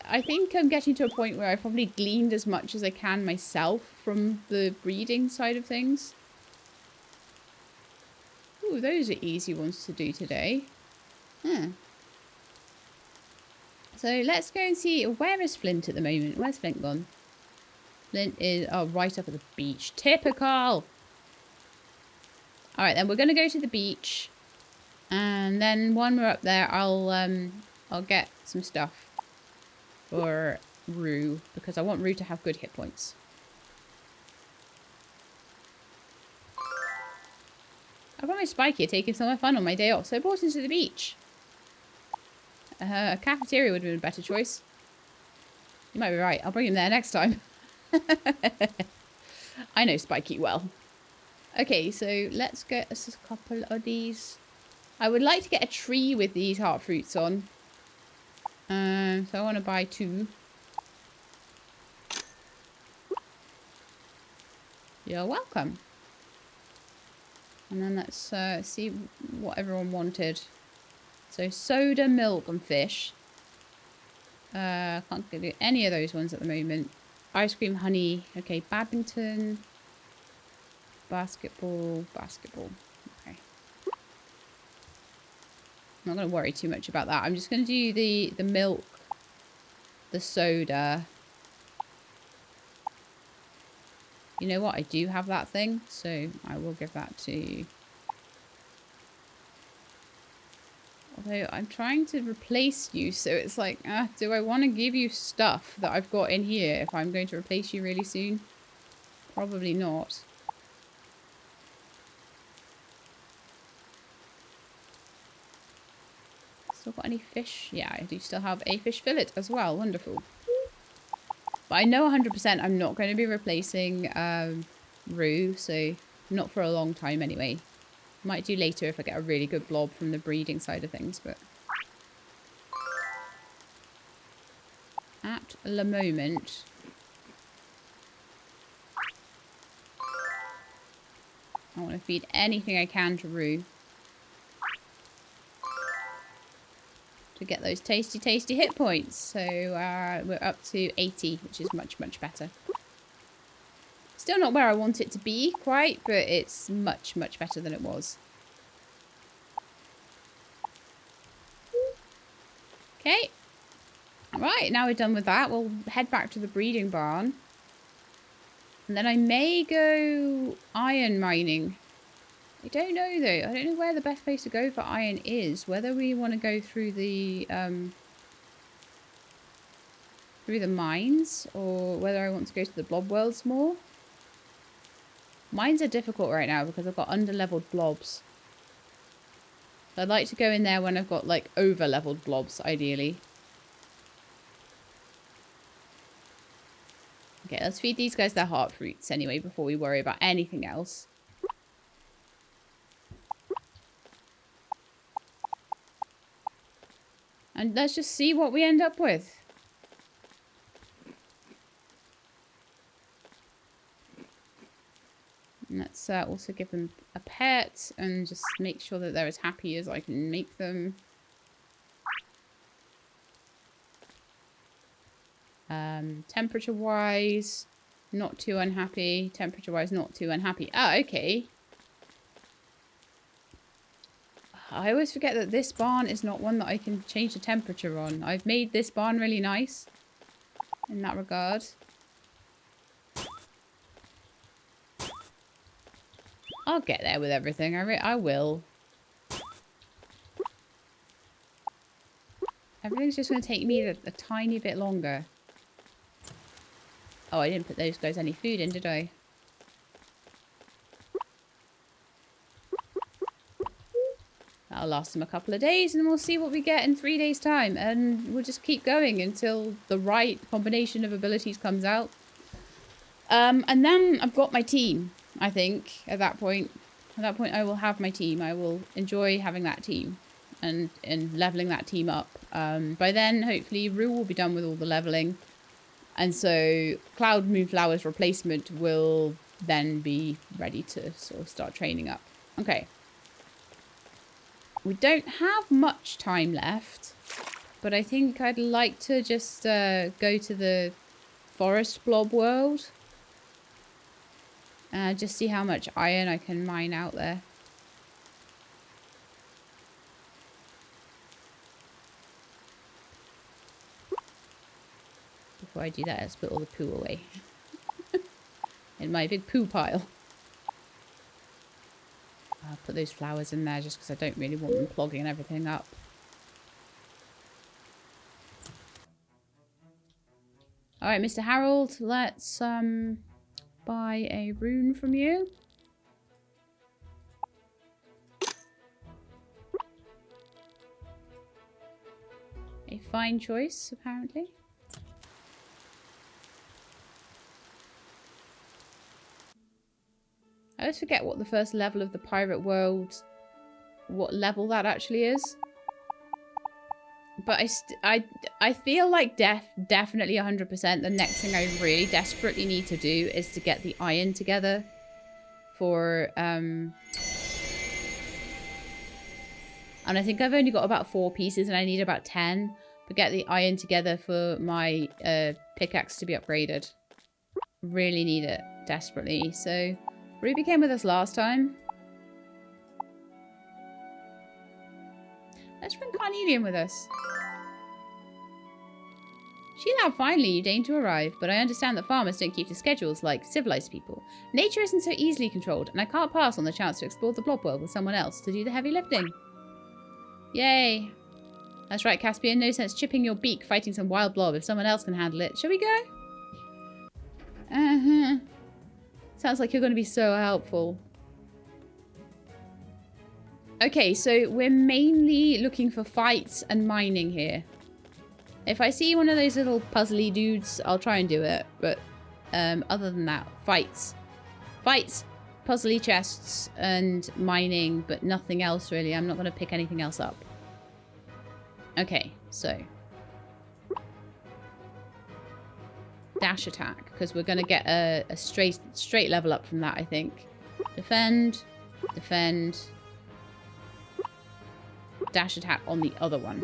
I think I'm getting to a point where I've probably gleaned as much as I can myself from the breeding side of things. Ooh, those are easy ones to do today. Hmm. So let's go and see, where is Flint at the moment? Where's Flint gone? Flint is, oh, right up at the beach. Typical! Alright, then we're going to go to the beach. And then when we're up there, I'll get some stuff for Rue, because I want Rue to have good hit points. I've got my Spike here taking some of my fun on my day off, so I brought him to the beach. A cafeteria would have been a better choice. You might be right. I'll bring him there next time. I know Spikey well. Okay, so let's get us a couple of these. I would like to get a tree with these heart fruits on. So I want to buy 2. You're welcome. And then let's see what everyone wanted. So soda, milk, and fish. Can't do any of those ones at the moment. Ice cream, honey. Okay, badminton. Basketball. Okay. I'm not going to worry too much about that. I'm just going to do the milk, the soda. You know what? I do have that thing, so I will give that to... Although I'm trying to replace you, so it's like, do I want to give you stuff that I've got in here if I'm going to replace you really soon? Probably not. Still got any fish? Yeah, I do still have a fish fillet as well. Wonderful. But I know 100% I'm not going to be replacing Rue, so not for a long time anyway. Might do later if I get a really good blob from the breeding side of things, but at the moment, I want to feed anything I can to Rue to get those tasty, tasty hit points. So we're up to 80, which is much, much better. Still not where I want it to be quite, but it's much, much better than it was. Okay. Right, now we're done with that. We'll head back to the breeding barn. And then I may go iron mining. I don't know though. I don't know where the best place to go for iron is. Whether we want to go through the mines or whether I want to go to the blob worlds more. Mines are difficult right now because I've got under-leveled blobs. So I'd like to go in there when I've got like over-leveled blobs, ideally. Okay, let's feed these guys their heart fruits anyway before we worry about anything else. And let's just see what we end up with. And let's also give them a pet and just make sure that they're as happy as I can make them. Temperature-wise, not too unhappy. Temperature-wise, not too unhappy. Ah, okay. I always forget that this barn is not one that I can change the temperature on. I've made this barn really nice in that regard. I'll get there with everything. I will. Everything's just going to take me a tiny bit longer. Oh, I didn't put those guys any food in, did I? That'll last them a couple of days and we'll see what we get in 3 days' time. And we'll just keep going until the right combination of abilities comes out. And then I've got my team, I think, at that point. At that point, I will have my team. I will enjoy having that team and leveling that team up. By then, hopefully, Rue will be done with all the leveling. And so Cloud Moonflower's replacement will then be ready to sort of start training up. Okay. We don't have much time left, but I think I'd like to just go to the forest blob world. Just see how much iron I can mine out there. before I do that, let's put all the poo away. In my big poo pile. I'll put those flowers in there just because I don't really want them clogging everything up. Alright, Mr. Harold, let's buy a rune from you. A fine choice, apparently. I always forget what the first level of the pirate world, what level that actually is. But I feel like definitely 100%. The next thing I really desperately need to do is to get the iron together for and I think I've only got about 4 pieces and I need about 10. But get the iron together for my pickaxe to be upgraded. Really need it desperately. So Ruby came with us last time. Let's bring Carnelian with us. Sheila, finally, you deign to arrive, but I understand that farmers don't keep to schedules like civilized people. Nature isn't so easily controlled, and I can't pass on the chance to explore the blob world with someone else to do the heavy lifting. Yay. That's right, Caspian. No sense chipping your beak fighting some wild blob if someone else can handle it. Shall we go? Sounds like you're going to be so helpful. Okay, so we're mainly looking for fights and mining here. If I see one of those little puzzly dudes, I'll try and do it. But other than that, fights. Fights, puzzly chests, and mining, but nothing else really. I'm not going to pick anything else up. Okay, so. Dash attack, because we're going to get a straight level up from that, I think. Defend, defend. Dash attack on the other one.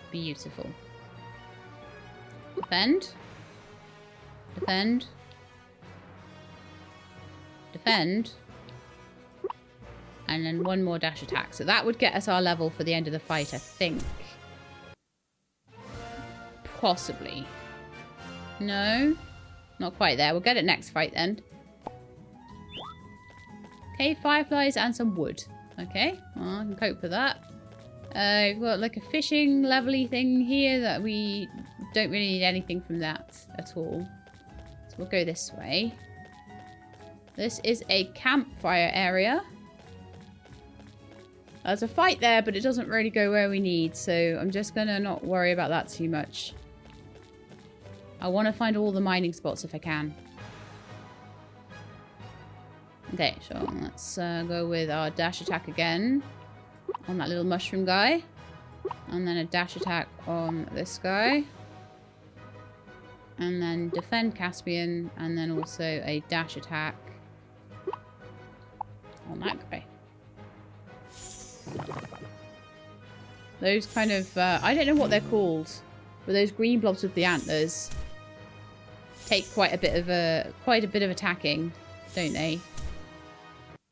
Beautiful. Defend. Defend. Defend. And then one more dash attack. So that would get us our level for the end of the fight, I think. Possibly. No? Not quite there. We'll get it next fight then. Okay, fireflies and some wood. Okay, well, I can cope with that. We've got like a fishing levely thing here that we don't really need anything from that at all. So we'll go this way. This is a campfire area. There's a fight there, but it doesn't really go where we need, so I'm just gonna not worry about that too much. I want to find all the mining spots if I can. Okay, so let's go with our dash attack again on that little mushroom guy. And then a dash attack on this guy. And then defend Caspian. And then also a dash attack on that guy. Those kind of, I don't know what they're called, but those green blobs with the antlers take quite a bit of attacking, don't they?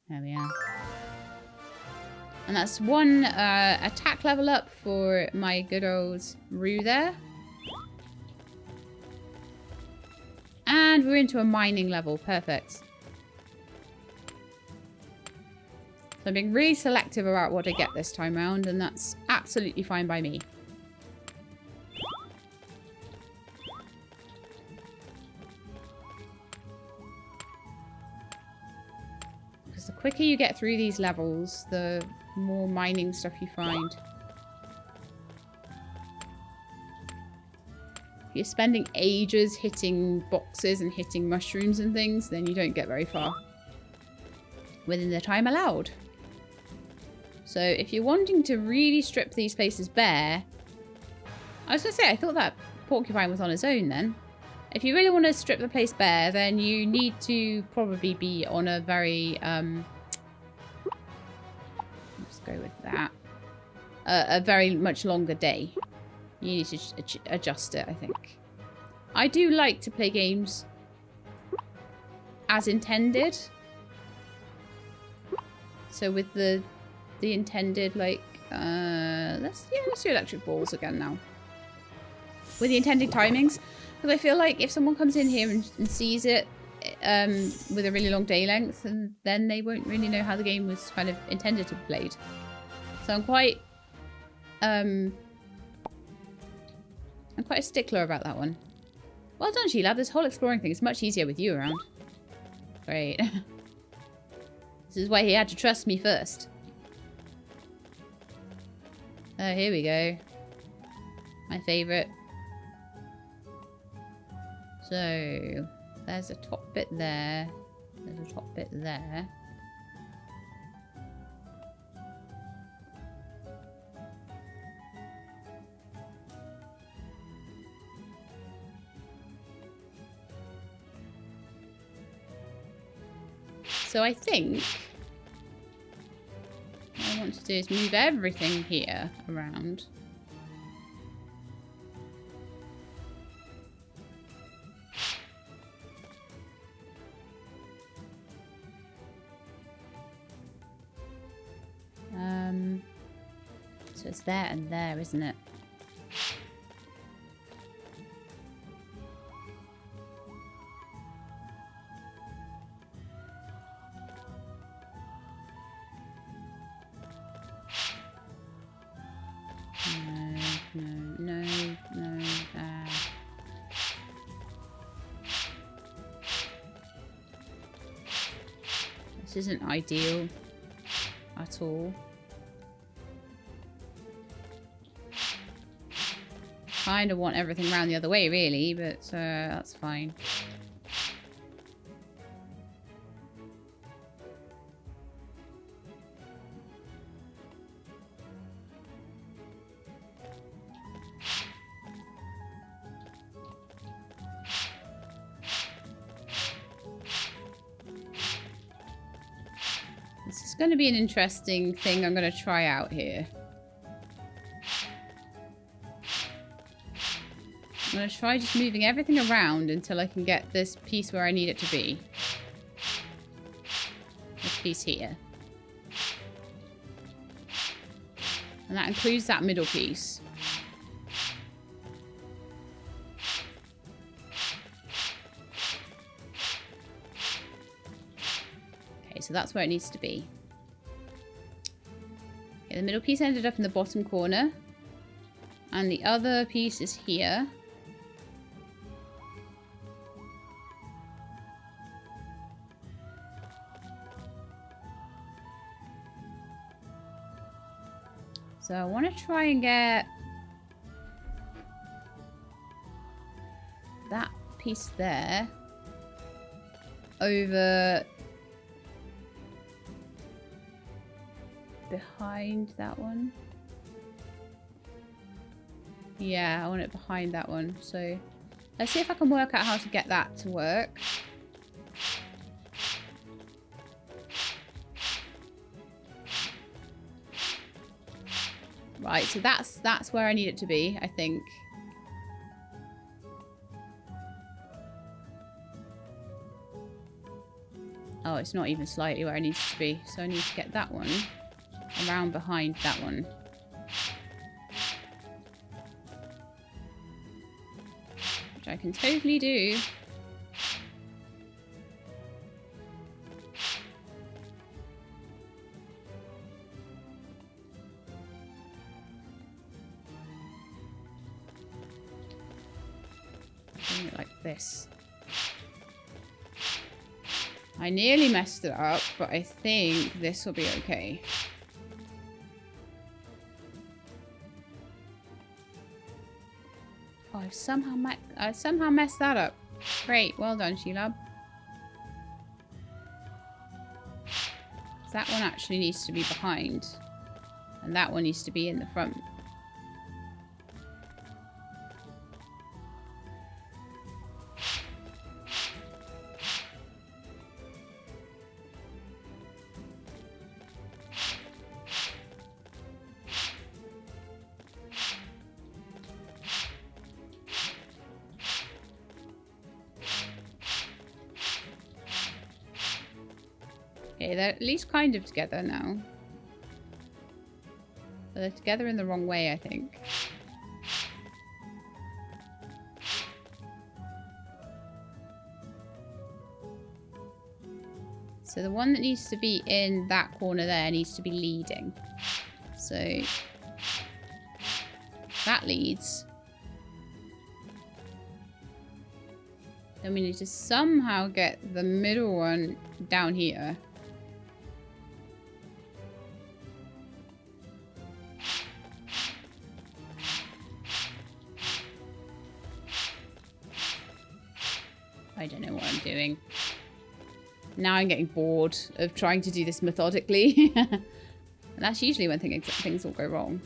There we are. And that's one attack level up for my good old Rue there. And we're into a mining level. Perfect. So I'm being really selective about what I get this time around, and that's absolutely fine by me. Because the quicker you get through these levels, the more mining stuff you find. If you're spending ages hitting boxes and hitting mushrooms and things, then you don't get very far within the time allowed. So if you're wanting to really strip these places bare, I was going to say, I thought that porcupine was on its own then. If you really want to strip the place bare, then you need to probably be on a very, let's go with that, a very much longer day. You need to adjust it, I think. I do like to play games as intended. So with the intended, like, let's do electric balls again now. With the intended timings. Because I feel like if someone comes in here and sees it with a really long day length, and then they won't really know how the game was kind of intended to be played. So I'm quite a stickler about that one. Well done, Sheila. This whole exploring thing is much easier with you around. Great. This is why he had to trust me first. Oh, here we go. My favourite. So, there's a top bit there. There's a top bit there. So I think what I want to do is move everything here around. So it's there and there, isn't it? No. This isn't ideal at all. Kind of want everything around the other way, really, but that's fine. This is going to be an interesting thing I'm going to try out here. I'm going to try just moving everything around until I can get this piece where I need it to be. This piece here. And that includes that middle piece. Okay, so that's where it needs to be. Okay, the middle piece ended up in the bottom corner. And the other piece is here. So I want to try and get that piece there over behind that one. Yeah, I want it behind that one. So let's see if I can work out how to get that to work. Right, so that's where I need it to be, I think. Oh, it's not even slightly where I need it to be. So I need to get that one around behind that one. Which I can totally do. This. I nearly messed it up, but I think this will be okay. Oh, I somehow messed that up. Great, well done, Sheila. That one actually needs to be behind, and that one needs to be in the front. Okay, they're at least kind of together now. But they're together in the wrong way, I think. So the one that needs to be in that corner there needs to be leading. So that leads. Then we need to somehow get the middle one down here. I don't know what I'm doing. Now I'm getting bored of trying to do this methodically. And that's usually when things all go wrong.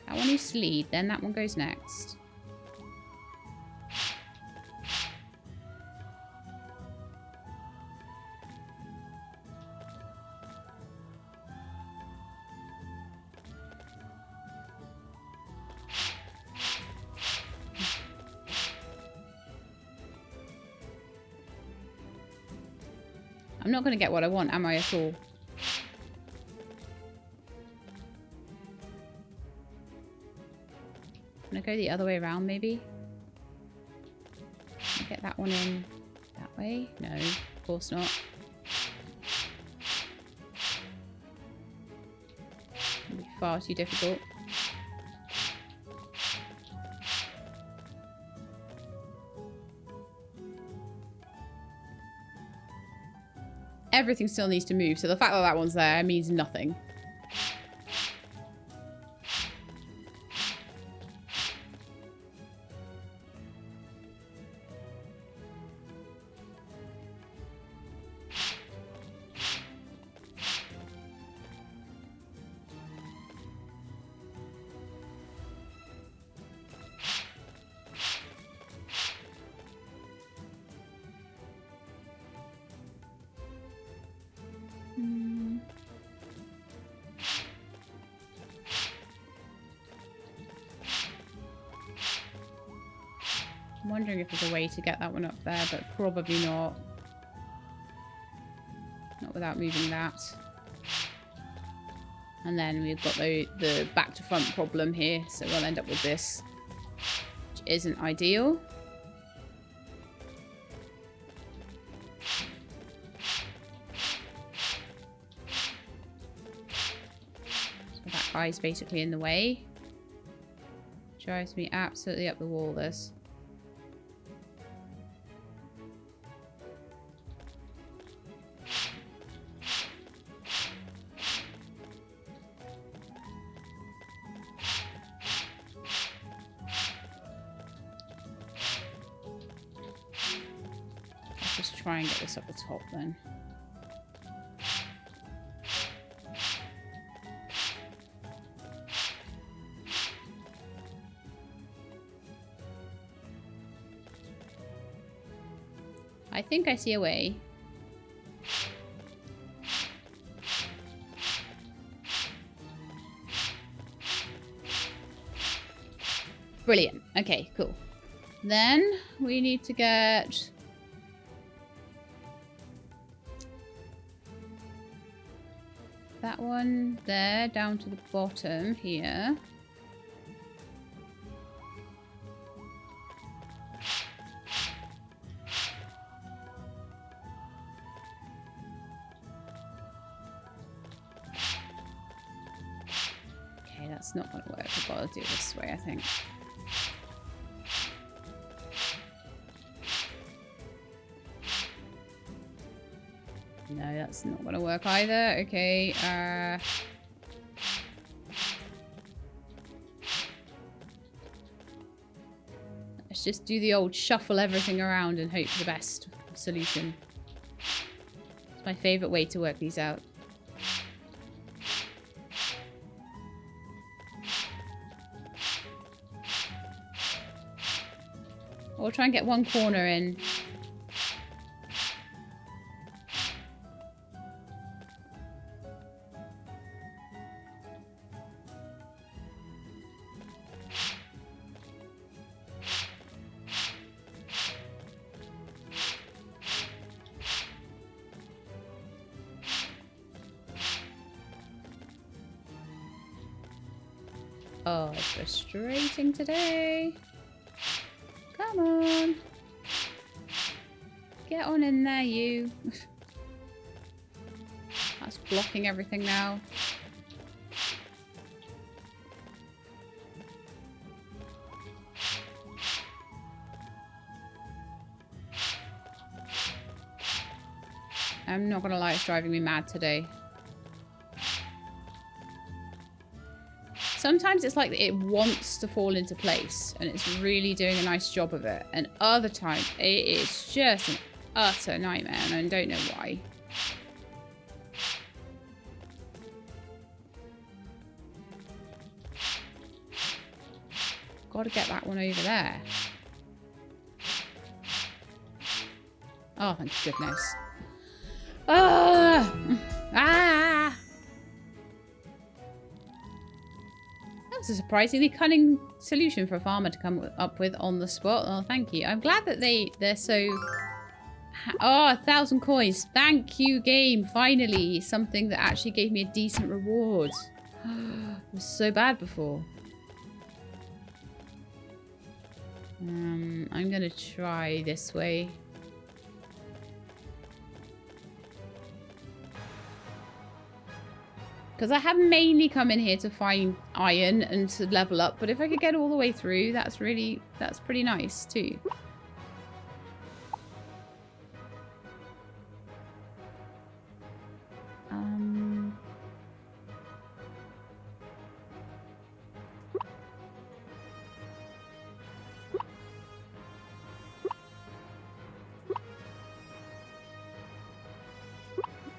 That one needs to lead, then that one goes next. I'm not going to get what I want, am I, at all? Can I go the other way around, maybe? Can I get that one in that way? No, of course not. It'll be far too difficult. Everything still needs to move, so the fact that that one's there means nothing. I'm wondering if there's a way to get that one up there, but probably not. Not without moving that. And then we've got the back to front problem here, so we'll end up with this, which isn't ideal. So that guy's basically in the way. Drives me absolutely up the wall, this. Try and get this up the top then. I think I see a way. Brilliant. Okay, cool. Then we need to get that one there down to the bottom here. Okay, that's not going to work. I've got to do it this way, I think. No, that's not going to work either. Okay, let's just do the old shuffle everything around and hope for the best solution. It's my favourite way to work these out. Or try and get one corner in. Oh, it's frustrating today. Come on. Get on in there, you. That's blocking everything now. I'm not gonna lie, it's driving me mad today. Sometimes it's like it wants to fall into place and it's really doing a nice job of it. And other times it is just an utter nightmare and I don't know why. Gotta get that one over there. Oh, thank goodness. Ah! That's a surprisingly cunning solution for a farmer to come up with on the spot. Oh, thank you. I'm glad that they're so... Oh, 1,000 coins. Thank you, game. Finally, something that actually gave me a decent reward. It was so bad before. I'm gonna try this way. Because I have mainly come in here to find iron and to level up. But if I could get all the way through, that's pretty nice too. I'm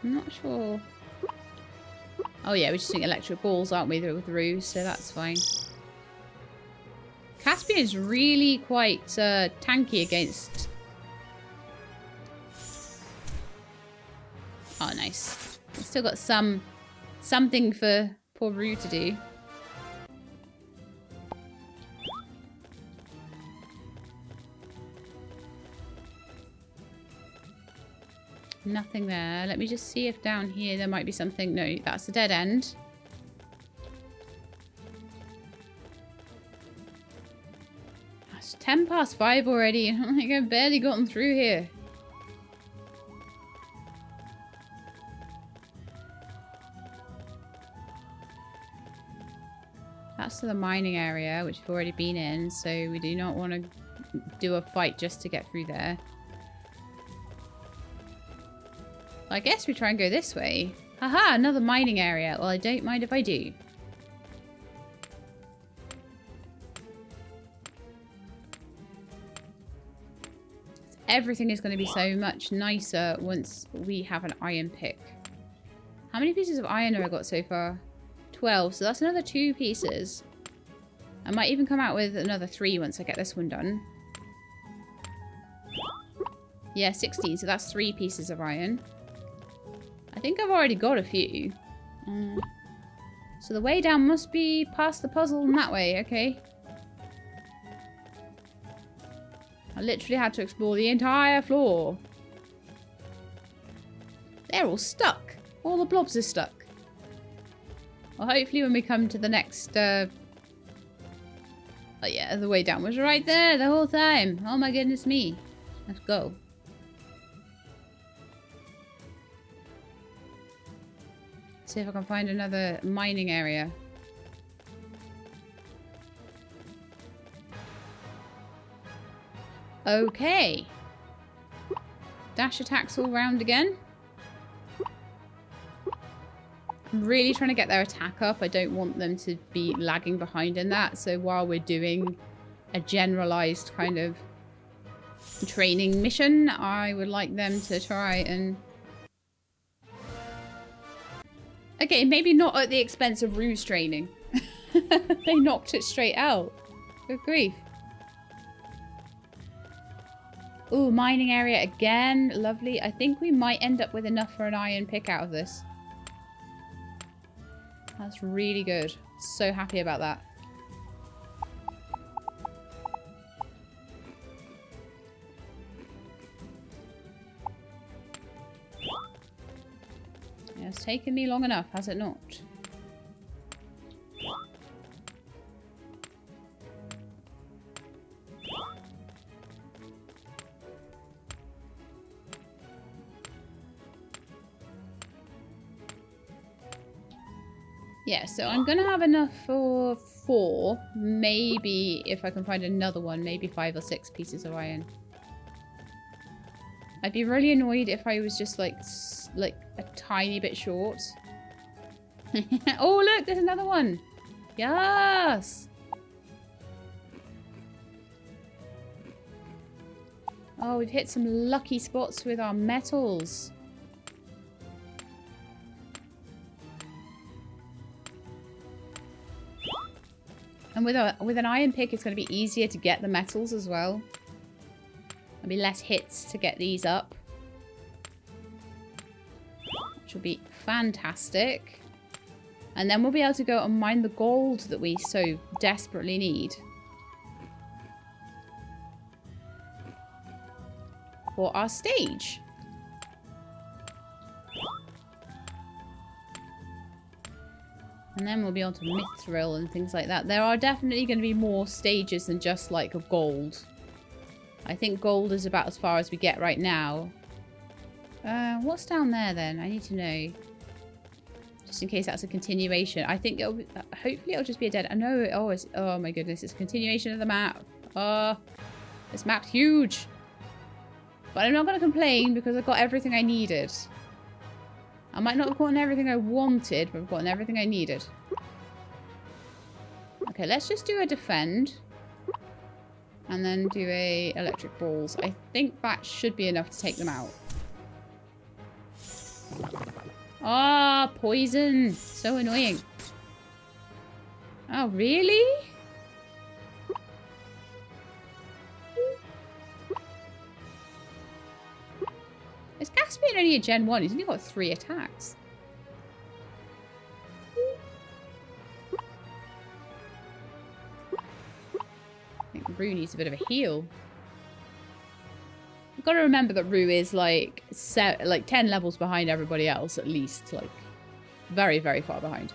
not sure. Oh yeah, we're just doing electric balls, aren't we, through, so that's fine. Caspian is really quite tanky against... Oh, nice. We've still got something for poor Rue to do. Nothing there. Let me just see if down here there might be something. No, that's a dead end. It's 5:10 already. I think I've barely gotten through here. That's to the mining area, which we've already been in, so we do not want to do a fight just to get through there. I guess we try and go this way. Haha, another mining area. Well, I don't mind if I do. Everything is going to be so much nicer once we have an iron pick. How many pieces of iron have I got so far? 12, so that's another 2 pieces. I might even come out with another 3 once I get this one done. Yeah, 16, so that's 3 pieces of iron. I think I've already got a few. So the way down must be past the puzzle in that way. Okay. I literally had to explore the entire floor. They're all stuck. All the blobs are stuck. Well, hopefully when we come to the next... Oh yeah, the way down was right there the whole time. Oh my goodness me. Let's go. See if I can find another mining area. Okay. Dash attacks all round again. I'm really trying to get their attack up. I don't want them to be lagging behind in that. So while we're doing a generalized kind of training mission, I would like them to try and... Okay, maybe not at the expense of Rue's training. They knocked it straight out. Good grief. Ooh, mining area again. Lovely. I think we might end up with enough for an iron pick out of this. That's really good. So happy about that. It's taken me long enough, has it not? Yeah, so I'm going to have enough for 4. Maybe if I can find another one, maybe 5 or 6 pieces of iron. I'd be really annoyed if I was just like a tiny bit short. Oh, look, there's another one. Yes. Oh, we've hit some lucky spots with our metals. And with an iron pick, it's going to be easier to get the metals as well. There'll be less hits to get these up. Which will be fantastic. And then we'll be able to go and mine the gold that we so desperately need. For our stage. And then we'll be on to mithril and things like that. There are definitely going to be more stages than just like a gold. I think gold is about as far as we get right now. What's down there then? I need to know. Just in case that's a continuation. I think it'll be, hopefully it'll just be a dead... No, oh my goodness, it's a continuation of the map. Oh, this map's huge. But I'm not going to complain because I've got everything I needed. I might not have gotten everything I wanted, but I've gotten everything I needed. Okay, let's just do a defend. And then do a electric balls. I think that should be enough to take them out. Ah, oh, poison. So annoying. Oh, really? Is Caspian only a Gen 1? He's only got 3 attacks. I think Rue needs a bit of a heal. You've got to remember that Rue is like 10 levels behind everybody else, at least. Like, very, very far behind.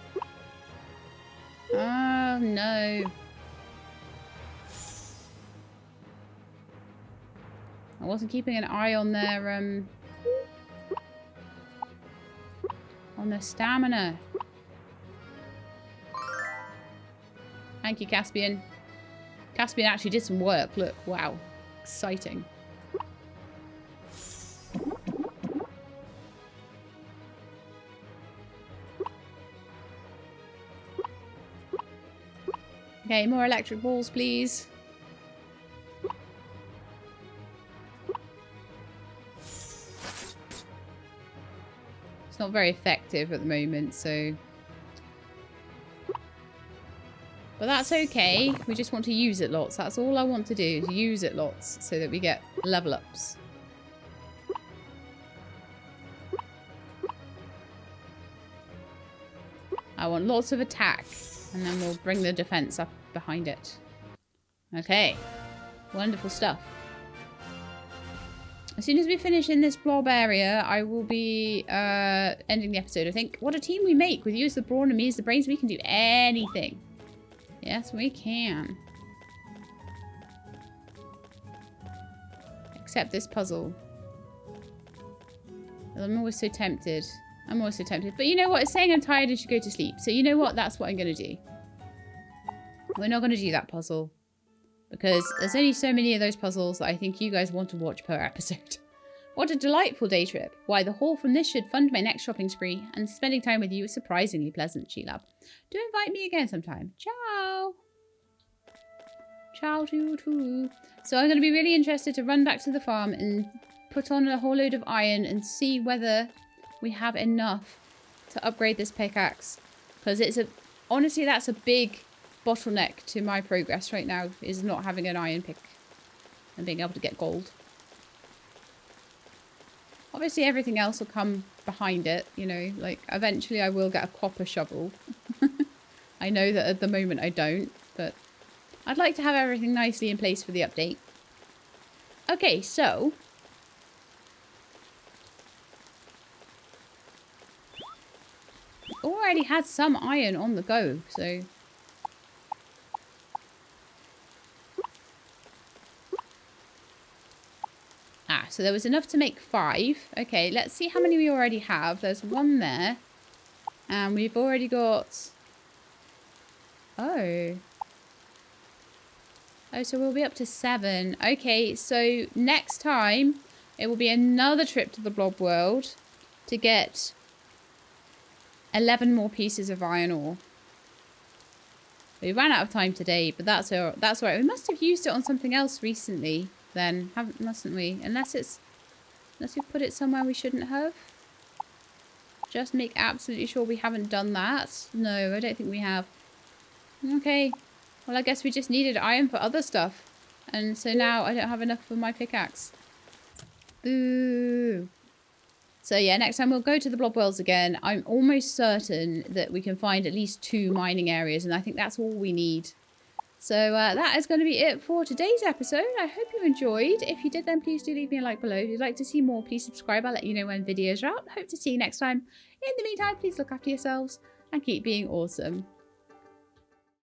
Oh, no. I wasn't keeping an eye on their stamina. Thank you, Caspian. Caspian actually did some work. Look, wow. Exciting. Okay, more electric balls, please. It's not very effective at the moment, so... But that's okay. We just want to use it lots. That's all I want to do, is use it lots so that we get level ups. I want lots of attack, and then we'll bring the defense up behind it. Okay. Wonderful stuff. As soon as we finish in this blob area, I will be ending the episode, I think. What a team we make. With you as the brawn and me as the brains, we can do anything. Yes, we can. Except this puzzle. I'm always so tempted. I'm always so tempted. But you know what? It's saying I'm tired and should go to sleep. So you know what? That's what I'm going to do. We're not going to do that puzzle. Because there's only so many of those puzzles that I think you guys want to watch per episode. What a delightful day trip. Why, the haul from this should fund my next shopping spree. And spending time with you is surprisingly pleasant, Sheila. Do invite me again sometime. Ciao. Ciao to you too. So I'm going to be really interested to run back to the farm and put on a whole load of iron and see whether we have enough to upgrade this pickaxe. Because it's honestly, that's a big bottleneck to my progress right now, is not having an iron pick and being able to get gold. Obviously everything else will come behind it, you know, like eventually I will get a copper shovel. I know that at the moment I don't, but I'd like to have everything nicely in place for the update. Okay, so already had some iron on the go, so so there was enough to make 5. Okay, let's see how many we already have. There's 1 there. And we've already got Oh. Oh, so we'll be up to 7. Okay, so next time it will be another trip to the blob world to get 11 more pieces of iron ore. We ran out of time today, but that's all right. We must have used it on something else recently then, mustn't we? Unless we put it somewhere we shouldn't have. Just make absolutely sure we haven't done that. No, I don't think we have. Okay. Well, I guess we just needed iron for other stuff. And so now I don't have enough for my pickaxe. Boo. So yeah, next time we'll go to the blob worlds again. I'm almost certain that we can find at least 2 mining areas, and I think that's all we need. So that is going to be it for today's episode. I hope you enjoyed. If you did, then please do leave me a like below. If you'd like to see more, please subscribe. I'll let you know when videos are out. Hope to see you next time. In the meantime, please look after yourselves and keep being awesome.